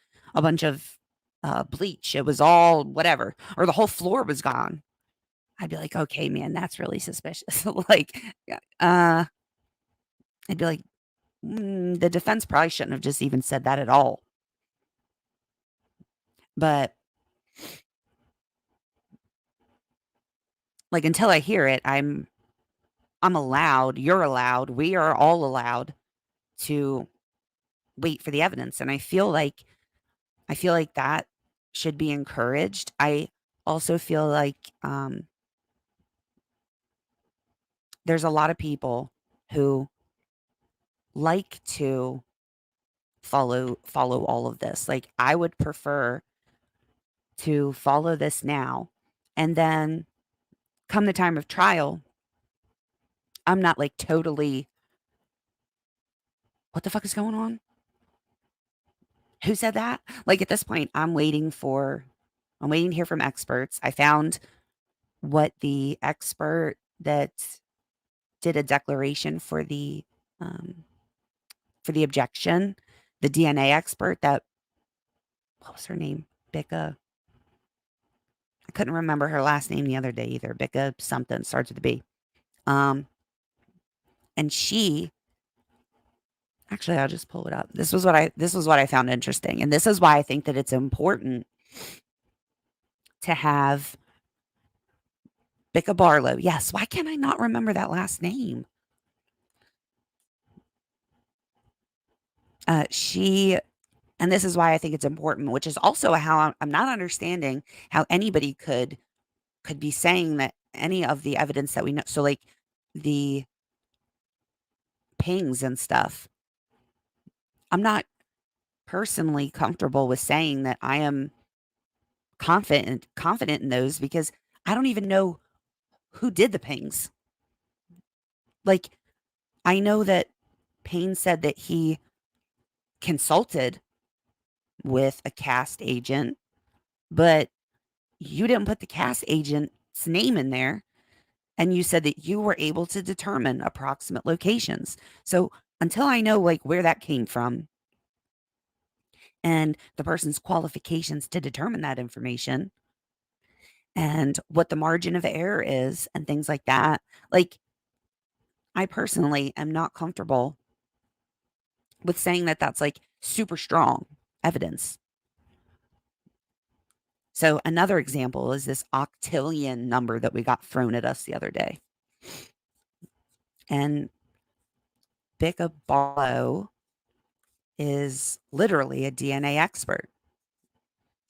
bleach. It was all whatever, or the whole floor was gone. I'd be like, okay, man, that's really suspicious. Like, yeah, I'd be like, the defense probably shouldn't have just even said that at all. But like until I hear it, I'm allowed, you're allowed, we are all allowed to wait for the evidence. And I feel like that should be encouraged. I also feel like there's a lot of people who like to follow all of this. Like, I would prefer to follow this now, and then come the time of trial, I'm not like totally, what the fuck is going on? Who said that? Like, at this point, I'm waiting to hear from experts. I found what the expert that did a declaration um, for the objection, the DNA expert that, what was her name? Becca. I couldn't remember her last name the other day either. Becca something starts with a B. Um, and she actually, I'll just pull it up. This was what I found interesting, and this is why I think that it's important to have Becca Barlow. Yes, why can't I not remember that last name? She and this is why I think it's important, which is also how I'm not understanding how anybody could be saying that any of the evidence that we know, so, like, the pings and stuff, I'm not personally comfortable with saying that I am confident in those because I don't even know who did the pings. Like, I know that Payne said that he consulted with a cast agent, but you didn't put the cast agent's name in there, and you said that you were able to determine approximate locations. So, until I know, like, where that came from and the person's qualifications to determine that information and what the margin of error is and things like that, like, I personally am not comfortable with saying that that's, like, super strong evidence. So, another example is this octillion number that we got thrown at us the other day. And Becca Barlow is literally a DNA expert.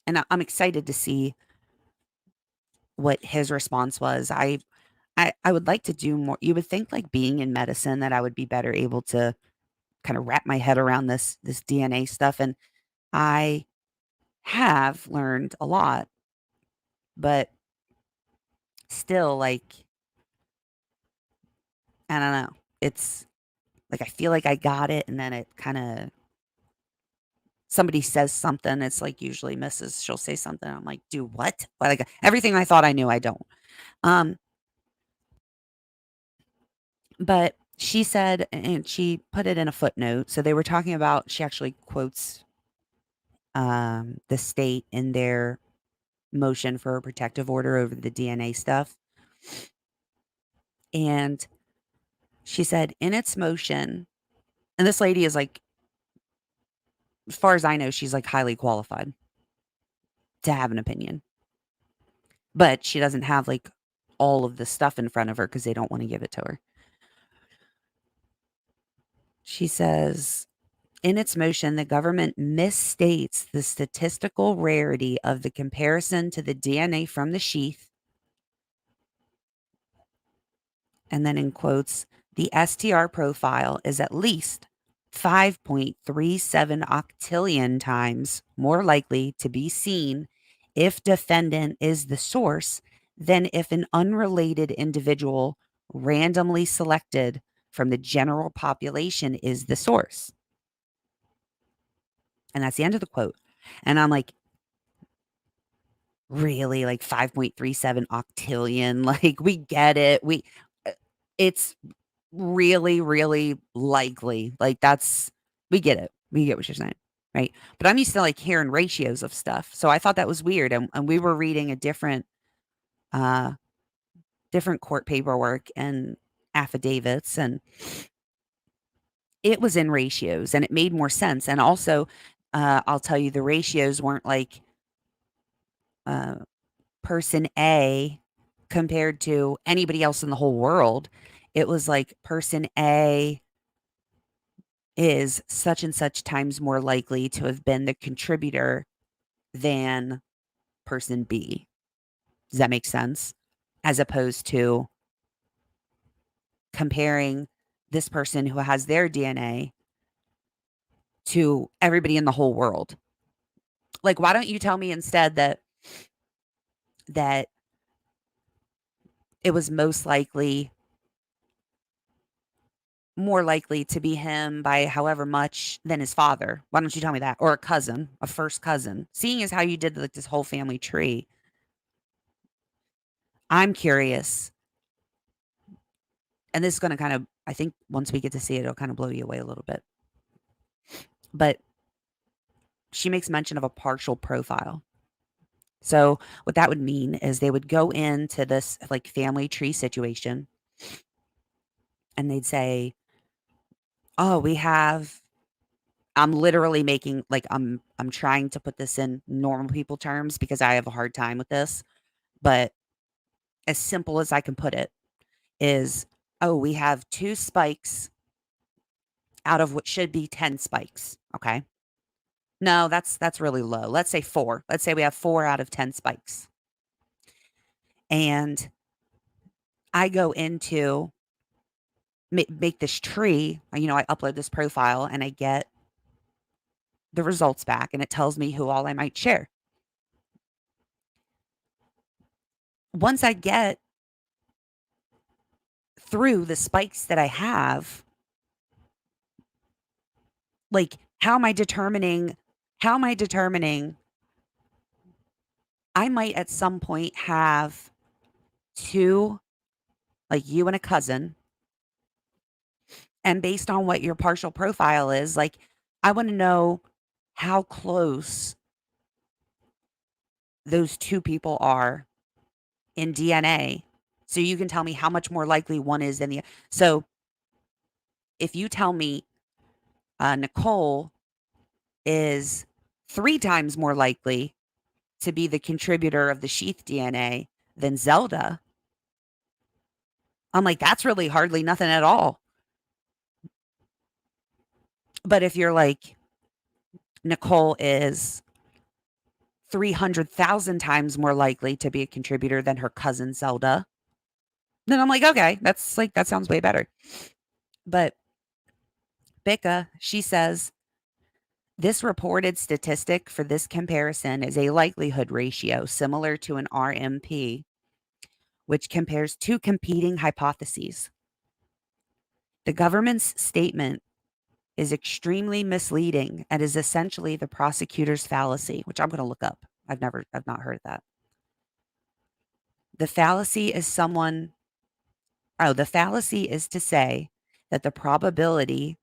And I'm excited to see what his response was. I would like to do more. You would think, like, being in medicine, that I would be better able to kind of wrap my head around this DNA stuff, and I have learned a lot, but still, like, I don't know. It's like I feel like I got it, and then it kind of, somebody says something. It's like usually Mrs. She'll say something. I'm like, do what? Like, everything I thought I knew, I don't. Um, but she said, and she put it in a footnote. So they were talking about. She actually quotes the state in their motion for a protective order over the DNA stuff, and she said in its motion, and this lady is like, as far as I know, she's like highly qualified to have an opinion. But she doesn't have like all of the stuff in front of her because they don't want to give it to her. She says, in its motion, the government misstates the statistical rarity of the comparison to the DNA from the sheath. And then in quotes, the STR profile is at least 5.37 octillion times more likely to be seen if defendant is the source than if an unrelated individual randomly selected from the general population is the source. And that's the end of the quote. And I'm like, really? Like 5.37 octillion? Like, we get it. Uh, it's really, really likely. Like, we get it. We get what you're saying. Right. But I'm used to like hearing ratios of stuff. So I thought that was weird. And we were reading a uh, different court paperwork and affidavits, and it was in ratios and it made more sense. And also, I'll tell you, the ratios weren't like, uh, person A compared to anybody else in the whole world. It was like person A is such and such times more likely to have been the contributor than person B. Does that make sense? As opposed to comparing this person who has their DNA to everybody in the whole world. Like, why don't you tell me instead that it was more likely to be him by however much than his father? Why don't you tell me that? Or a cousin, a first cousin. Seeing as how you did like this whole family tree, I'm curious. And this is going to kind of, I think once we get to see it, it'll kind of blow you away a little bit. But she makes mention of a partial profile. So what that would mean is they would go into this like family tree situation and they'd say, "Oh, we have." I'm literally making like I'm trying to put this in normal people terms because I have a hard time with this, but as simple as I can put it is, oh, we have 2 spikes out of what should be 10 spikes. Okay. No, that's really low. Let's say 4. Let's say we have 4 out of 10 spikes. And I go into make this tree, I upload this profile and I get the results back and it tells me who all I might share. Once I get through the spikes that I have, like how am I determining I might at some point have 2, like you and a cousin, and based on what your partial profile is, like I want to know how close those 2 people are in DNA. So you can tell me how much more likely one is than the. So if you tell me Nicole is 3 times more likely to be the contributor of the sheath DNA than Zelda, I'm like, that's really hardly nothing at all. But if you're like, Nicole is 300,000 times more likely to be a contributor than her cousin Zelda, then I'm like, okay, that sounds way better. But Becca, she says, this reported statistic for this comparison is a likelihood ratio similar to an RMP, which compares 2 competing hypotheses. The government's statement is extremely misleading and is essentially the prosecutor's fallacy, which I'm going to look up. I've not heard that. The fallacy is the fallacy is to say that the probability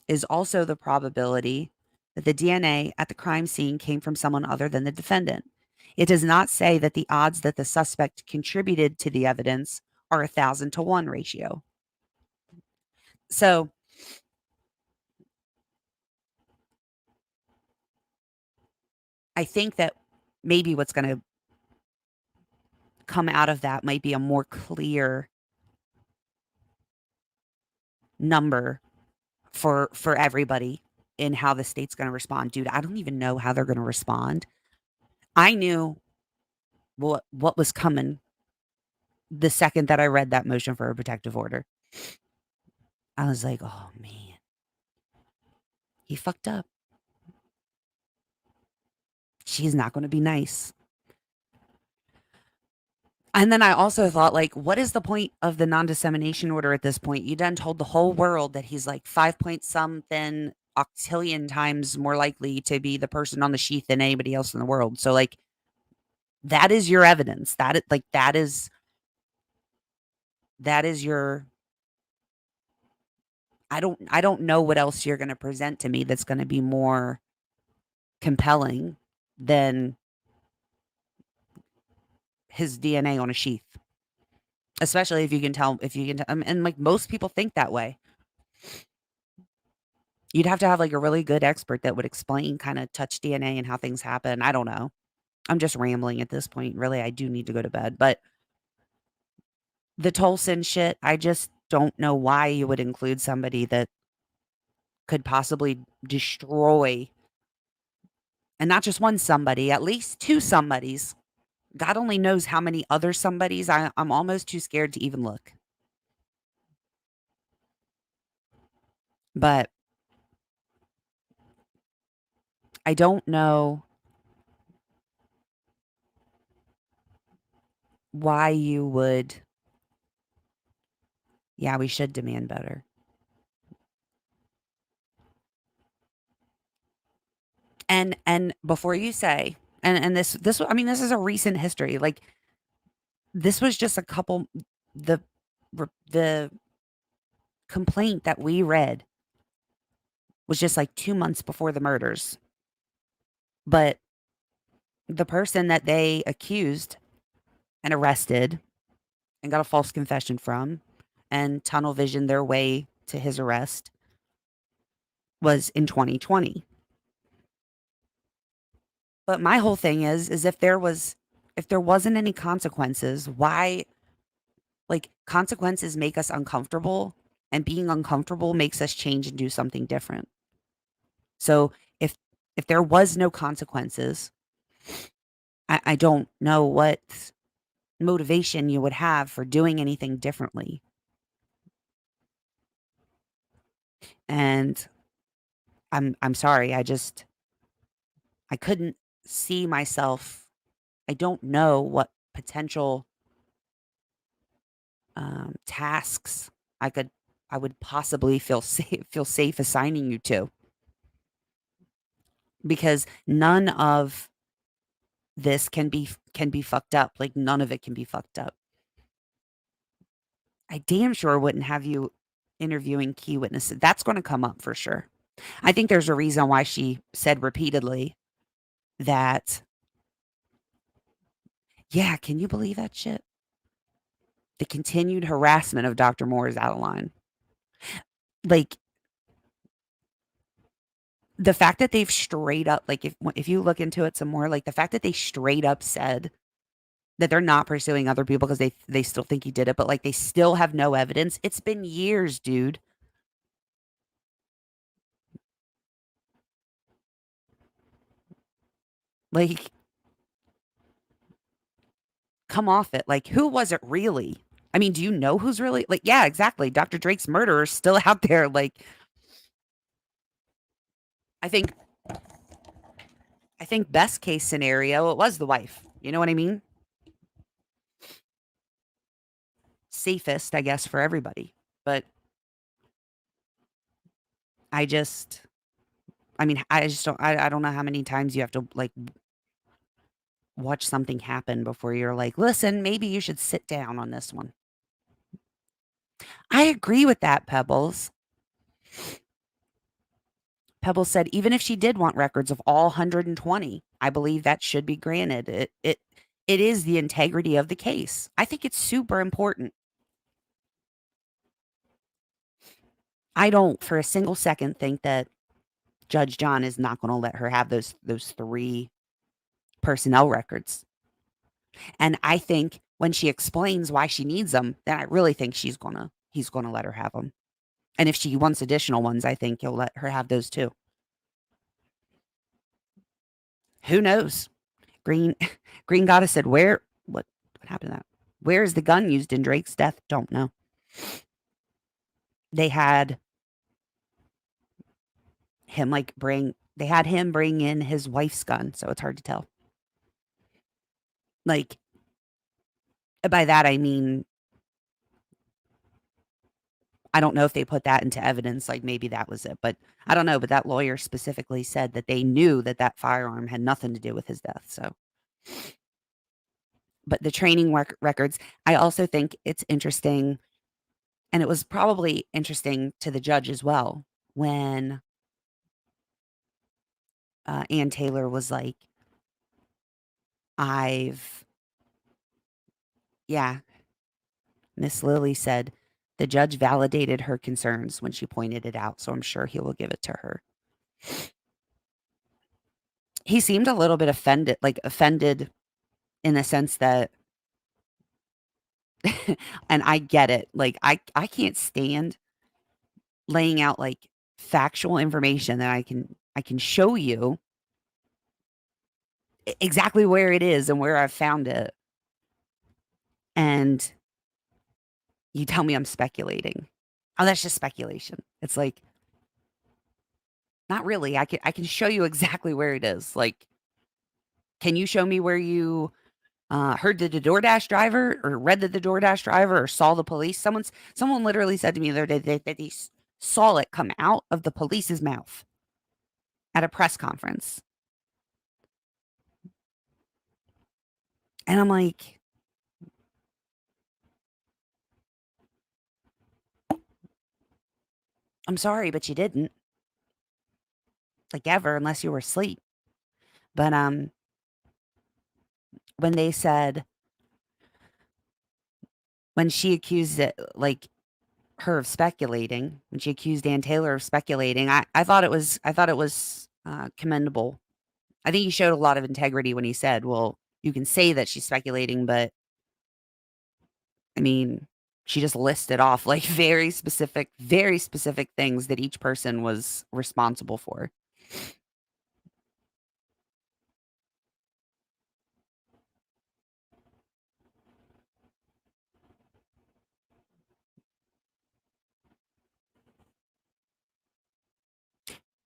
is also the probability that the DNA at the crime scene came from someone other than the defendant. It does not say that the odds that the suspect contributed to the evidence are 1,000 to 1 ratio. So I think that maybe what's going to come out of that might be a more clear number for everybody in how the state's going to respond. Dude, I don't even know how they're going to respond. I knew what was coming the second that I read that motion for a protective order. I was like, "Oh man." He fucked up. She's not going to be nice. And then I also thought, like, what is the point of the non-dissemination order at this point? You done told the whole world that he's like 5 point something octillion times more likely to be the person on the sheath than anybody else in the world. So, like, that is your evidence. That is your I don't know what else you're going to present to me that's going to be more compelling than his DNA on a sheath. Especially if you can tell, and like most people think that way. You'd have to have like a really good expert that would explain kind of touch DNA and how things happen. I don't know. I'm just rambling at this point. Really, I do need to go to bed. But the Tolson shit, I just don't know why you would include somebody that could possibly destroy, and not just one somebody, at least two somebodies. God only knows how many other somebodies. I'm almost too scared to even look. But I don't know why you would. Yeah, we should demand better. And before you say, and this I mean, this is a recent history. Like, this was just a couple the the complaint that we read was just like 2 months before the murders. But the person that they accused and arrested and got a false confession from and tunnel visioned their way to his arrest was in 2020. But my whole thing is if there wasn't any consequences, why, like, consequences make us uncomfortable, and being uncomfortable makes us change and do something different. So if there was no consequences, I don't know what motivation you would have for doing anything differently. And I'm sorry, I couldn't see myself. I don't know what potential tasks I could I would possibly feel safe assigning you to, because none of this can be fucked up. Like, none of it can be fucked up. I damn sure wouldn't have you interviewing key witnesses. That's going to come up for sure. I think there's a reason why she said repeatedly that. Yeah, can you believe that shit? The continued harassment of Dr. Moore is out of line. Like, the fact that they've straight up, like, if you look into it some more, like the fact that they straight up said that they're not pursuing other people because they still think he did it, but like they still have no evidence. It's been years, dude. Like, come off it. Like, who was it really? I mean, do you know who's really, like, yeah, exactly. Dr. Drake's murderer is still out there. Like, I think I think best case scenario, it was the wife. You know what I mean? Safest, I guess, for everybody. But I just I mean, I just I don't know how many times you have to, like, watch something happen before you're like, "Listen, maybe you should sit down on this one." I agree with that, Pebbles. Pebbles said, "Even if she did want records of all 120, I believe that should be granted. It is the integrity of the case. I think it's super important." I don't for a single second think that Judge John is not gonna let her have those 3 personnel records. And I think when she explains why she needs them, then I really think he's gonna let her have them. And if she wants additional ones, I think he'll let her have those too. Who knows? Green Green Goddess said, what happened to that? Where is the gun used in Drake's death? Don't know. They had him like bring they had him bring in his wife's gun, so it's hard to tell. Like by that I mean I don't know if they put that into evidence, like maybe that was it, but I don't know. But that lawyer specifically said that they knew that that firearm had nothing to do with his death. So, but the training records, I also think it's interesting, and it was probably interesting to the judge as well when Ann Taylor was like, I've, yeah, Miss Lilly said the judge validated her concerns when she pointed it out. So I'm sure he will give it to her. He seemed a little bit offended, like offended in the sense that, and I get it. Like I can't stand laying out like factual information that I can show you exactly where it is and where I've found it. And you tell me I'm speculating. Oh, that's just speculation. It's like, not really. I can show you exactly where it is. Like, can you show me where you heard the DoorDash driver or read that the DoorDash driver or saw the police? Someone literally said to me the other day that they saw it come out of the police's mouth at a press conference. And I'm like, I'm sorry, but you didn't. Like ever, unless you were asleep. But when they said when she accused it like her of speculating, when she accused Ann Taylor of speculating, I thought it was commendable. I think he showed a lot of integrity when he said, "Well, you can say that she's speculating, but I mean, she just listed off like very specific things that each person was responsible for."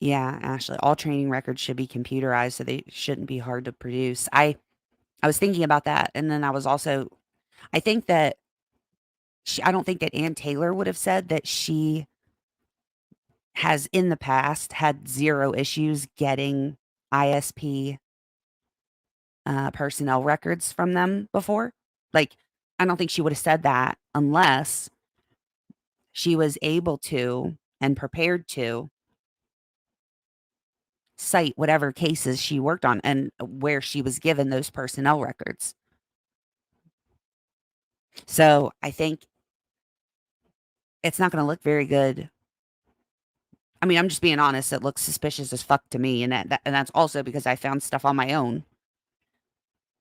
Yeah, Ashley, all training records should be computerized, so they shouldn't be hard to produce. I was thinking about that, and then I think that I don't think that Ann Taylor would have said that she has in the past had 0 issues getting ISP, personnel records from them before. Like, I don't think she would have said that unless she was able to and prepared to cite whatever cases she worked on and where she was given those personnel records. So, I think it's not gonna look very good. I mean, I'm just being honest, it looks suspicious as fuck to me, and that's also because I found stuff on my own.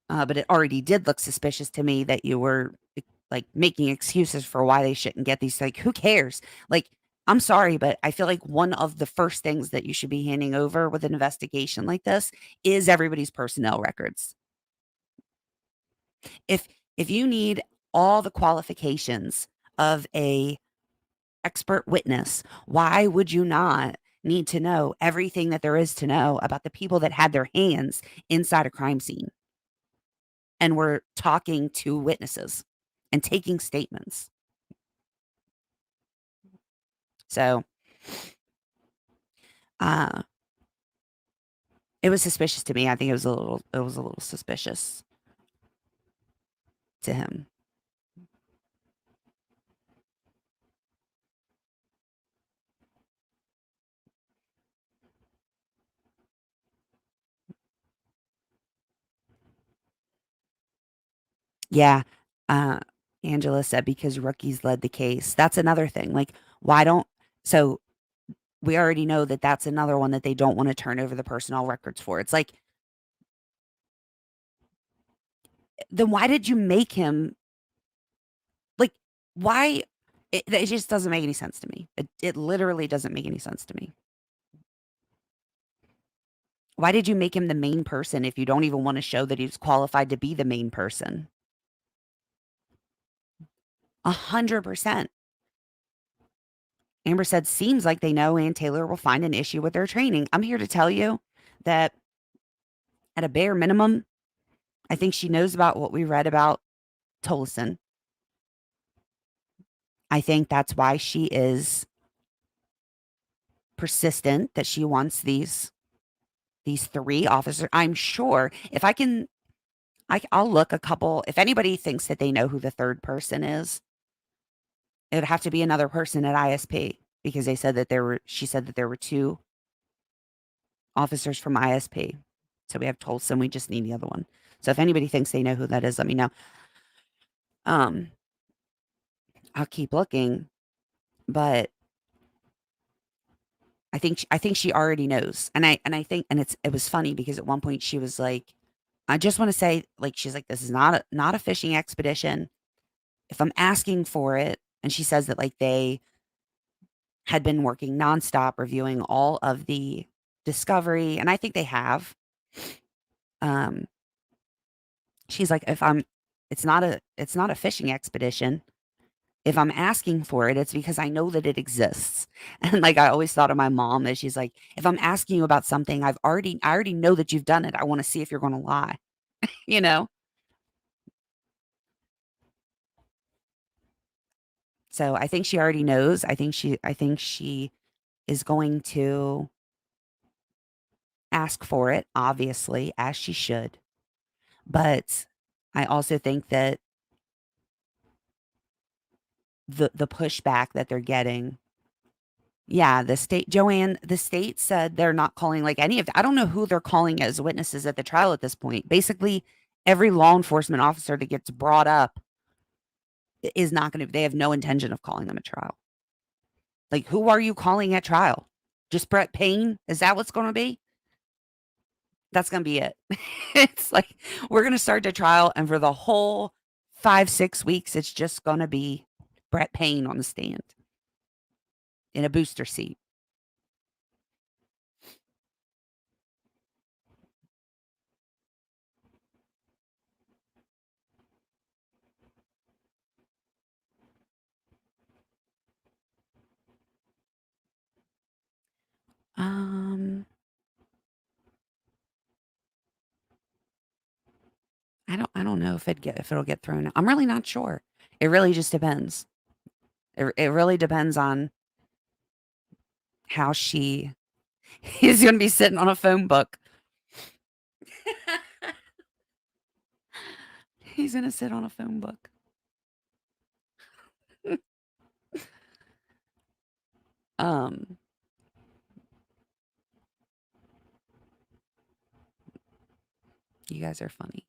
But it already did look suspicious to me that you were, like, making excuses for why they shouldn't get these, like, who cares? Like, I'm sorry, but I feel like one of the first things that you should be handing over with an investigation like this is everybody's personnel records. If if you need all the qualifications of a expert witness, why would you not need to know everything that there is to know about the people that had their hands inside a crime scene and were talking to witnesses and taking statements? So, uh, it was suspicious to me. I think it was a little suspicious to him. Yeah. Uh, Angela said because rookies led the case. That's another thing. Like, why don't so we already know that that's another one that they don't want to turn over the personnel records for. It's like, then why did you make him like why it just doesn't make any sense to me. It literally doesn't make any sense to me. Why did you make him the main person if you don't even want to show that he's qualified to be the main person? 100%. Amber said, seems like they know Ann Taylor will find an issue with their training. I'm here to tell you that at a bare minimum, I think she knows about what we read about Tolson. I think that's why she is persistent that she wants these three officers. I'm sure if I can, I'll look a couple. If anybody thinks that they know who the third person is, it would have to be another person at ISP because they said that there were. She said that there were two officers from ISP. So we have Tolson. We just need the other one. So if anybody thinks they know who that is, let me know. Um, I'll keep looking, but I think she already knows. And I think it was funny because at one point she was like, I just want to say, like, she's like, this is not a fishing expedition. If I'm asking for it, and she says that like they had been working nonstop reviewing all of the discovery, and I think they have. Um, she's like, if I'm it's not a fishing expedition. If I'm asking for it, it's because I know that it exists. And like I always thought of my mom that she's like, if I'm asking you about something, I already know that you've done it. I want to see if you're going to lie, you know? So I think she already knows. I think she is going to ask for it, obviously, as she should. But I also think that the pushback that they're getting, yeah, the state said they're not calling like any of I don't know who they're calling as witnesses at the trial at this point. Basically, every law enforcement officer that gets brought up is not going to, they have no intention of calling them at trial. Like, who are you calling at trial? Just Brett Payne? Is that what's going to be? That's going to be it. It's like, we're going to start the trial, and for the whole 5, 6 weeks, it's just going to be Brett Payne on the stand in a booster seat. Um, I don't know if it'll get thrown. I'm really not sure. It really just depends. It really depends on how she he's going to be sitting on a phone book. He's going to sit on a phone book. um you guys are funny.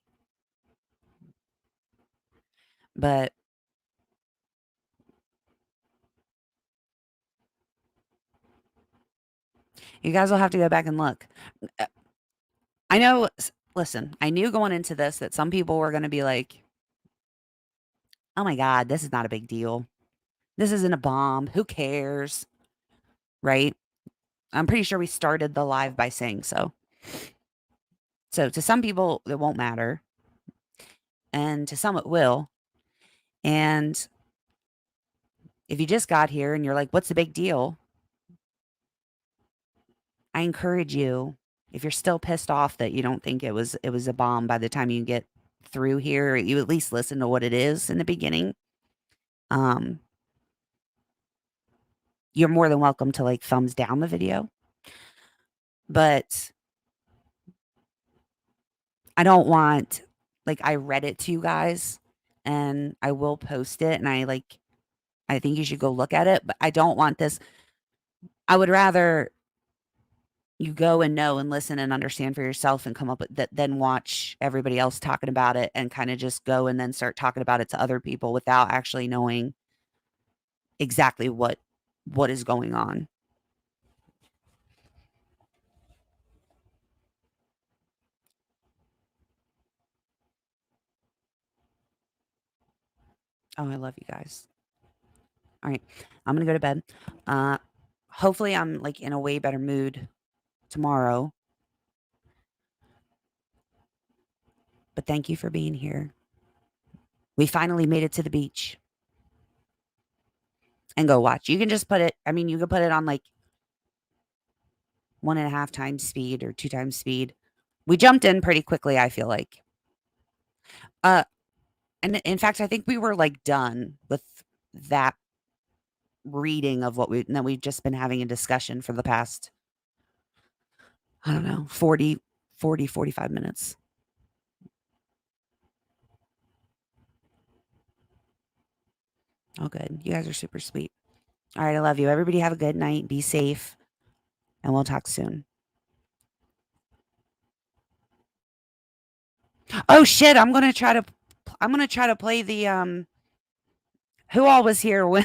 But you guys will have to go back and look. Uh, I know listen, I knew going into this that some people were going to be like, "Oh my god, this is not a big deal. This isn't a bomb. Who cares?" Right? I'm pretty sure we started the live by saying so. So to some people it won't matter, and to some it will. And if you just got here and you're like, "What's the big deal?" I encourage you, if you're still pissed off that you don't think it was a bomb by the time you get through here, you at least listen to what it is in the beginning. Um, you're more than welcome to like thumbs down the video, but I don't want like I read it to you guys and I will post it and I think you should go look at it, but I don't want this. I would rather you go and know and listen and understand for yourself and come up with that, then watch everybody else talking about it and kind of just go and then start talking about it to other people without actually knowing exactly what is going on. Oh, I love you guys. All right. I'm gonna go to bed. Uh hopefully I'm like in a way better mood tomorrow. But thank you for being here. We finally made it to the beach. and go watch. You can just put it, I mean, you could put it on like 1.5 times speed or 2 times speed. We jumped in pretty quickly, I feel like. Uh, and in fact, I think we were like done with that reading of what and then we've just been having a discussion for the past, I don't know, 45 minutes. Oh, good. You guys are super sweet. All right. I love you. Everybody have a good night. Be safe. And we'll talk soon. Oh shit. I'm going to try to play the, who all was here when,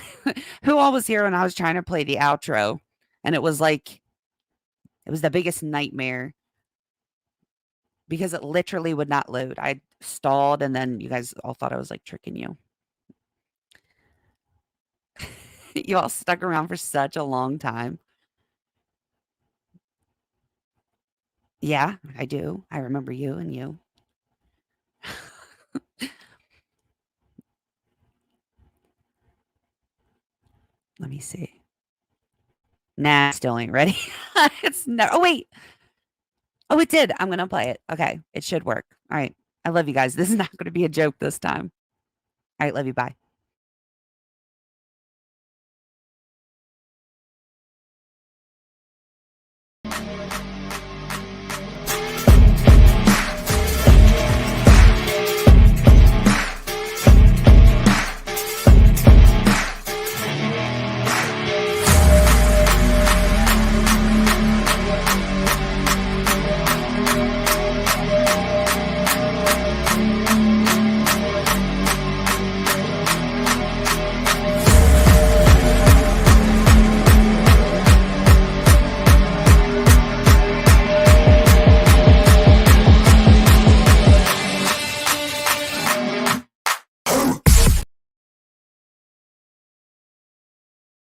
who all was here when I was trying to play the outro. And it was like, it was the biggest nightmare because it literally would not load. I stalled and then you guys all thought I was like tricking you. You all stuck around for such a long time. Yeah, I do. I remember you and you. Let me see. Nah, still ain't ready. It's no. Oh wait. Oh, it did. I'm gonna play it. Okay, it should work. All right. I love you guys. This is not gonna be a joke this time. All right. Love you. Bye.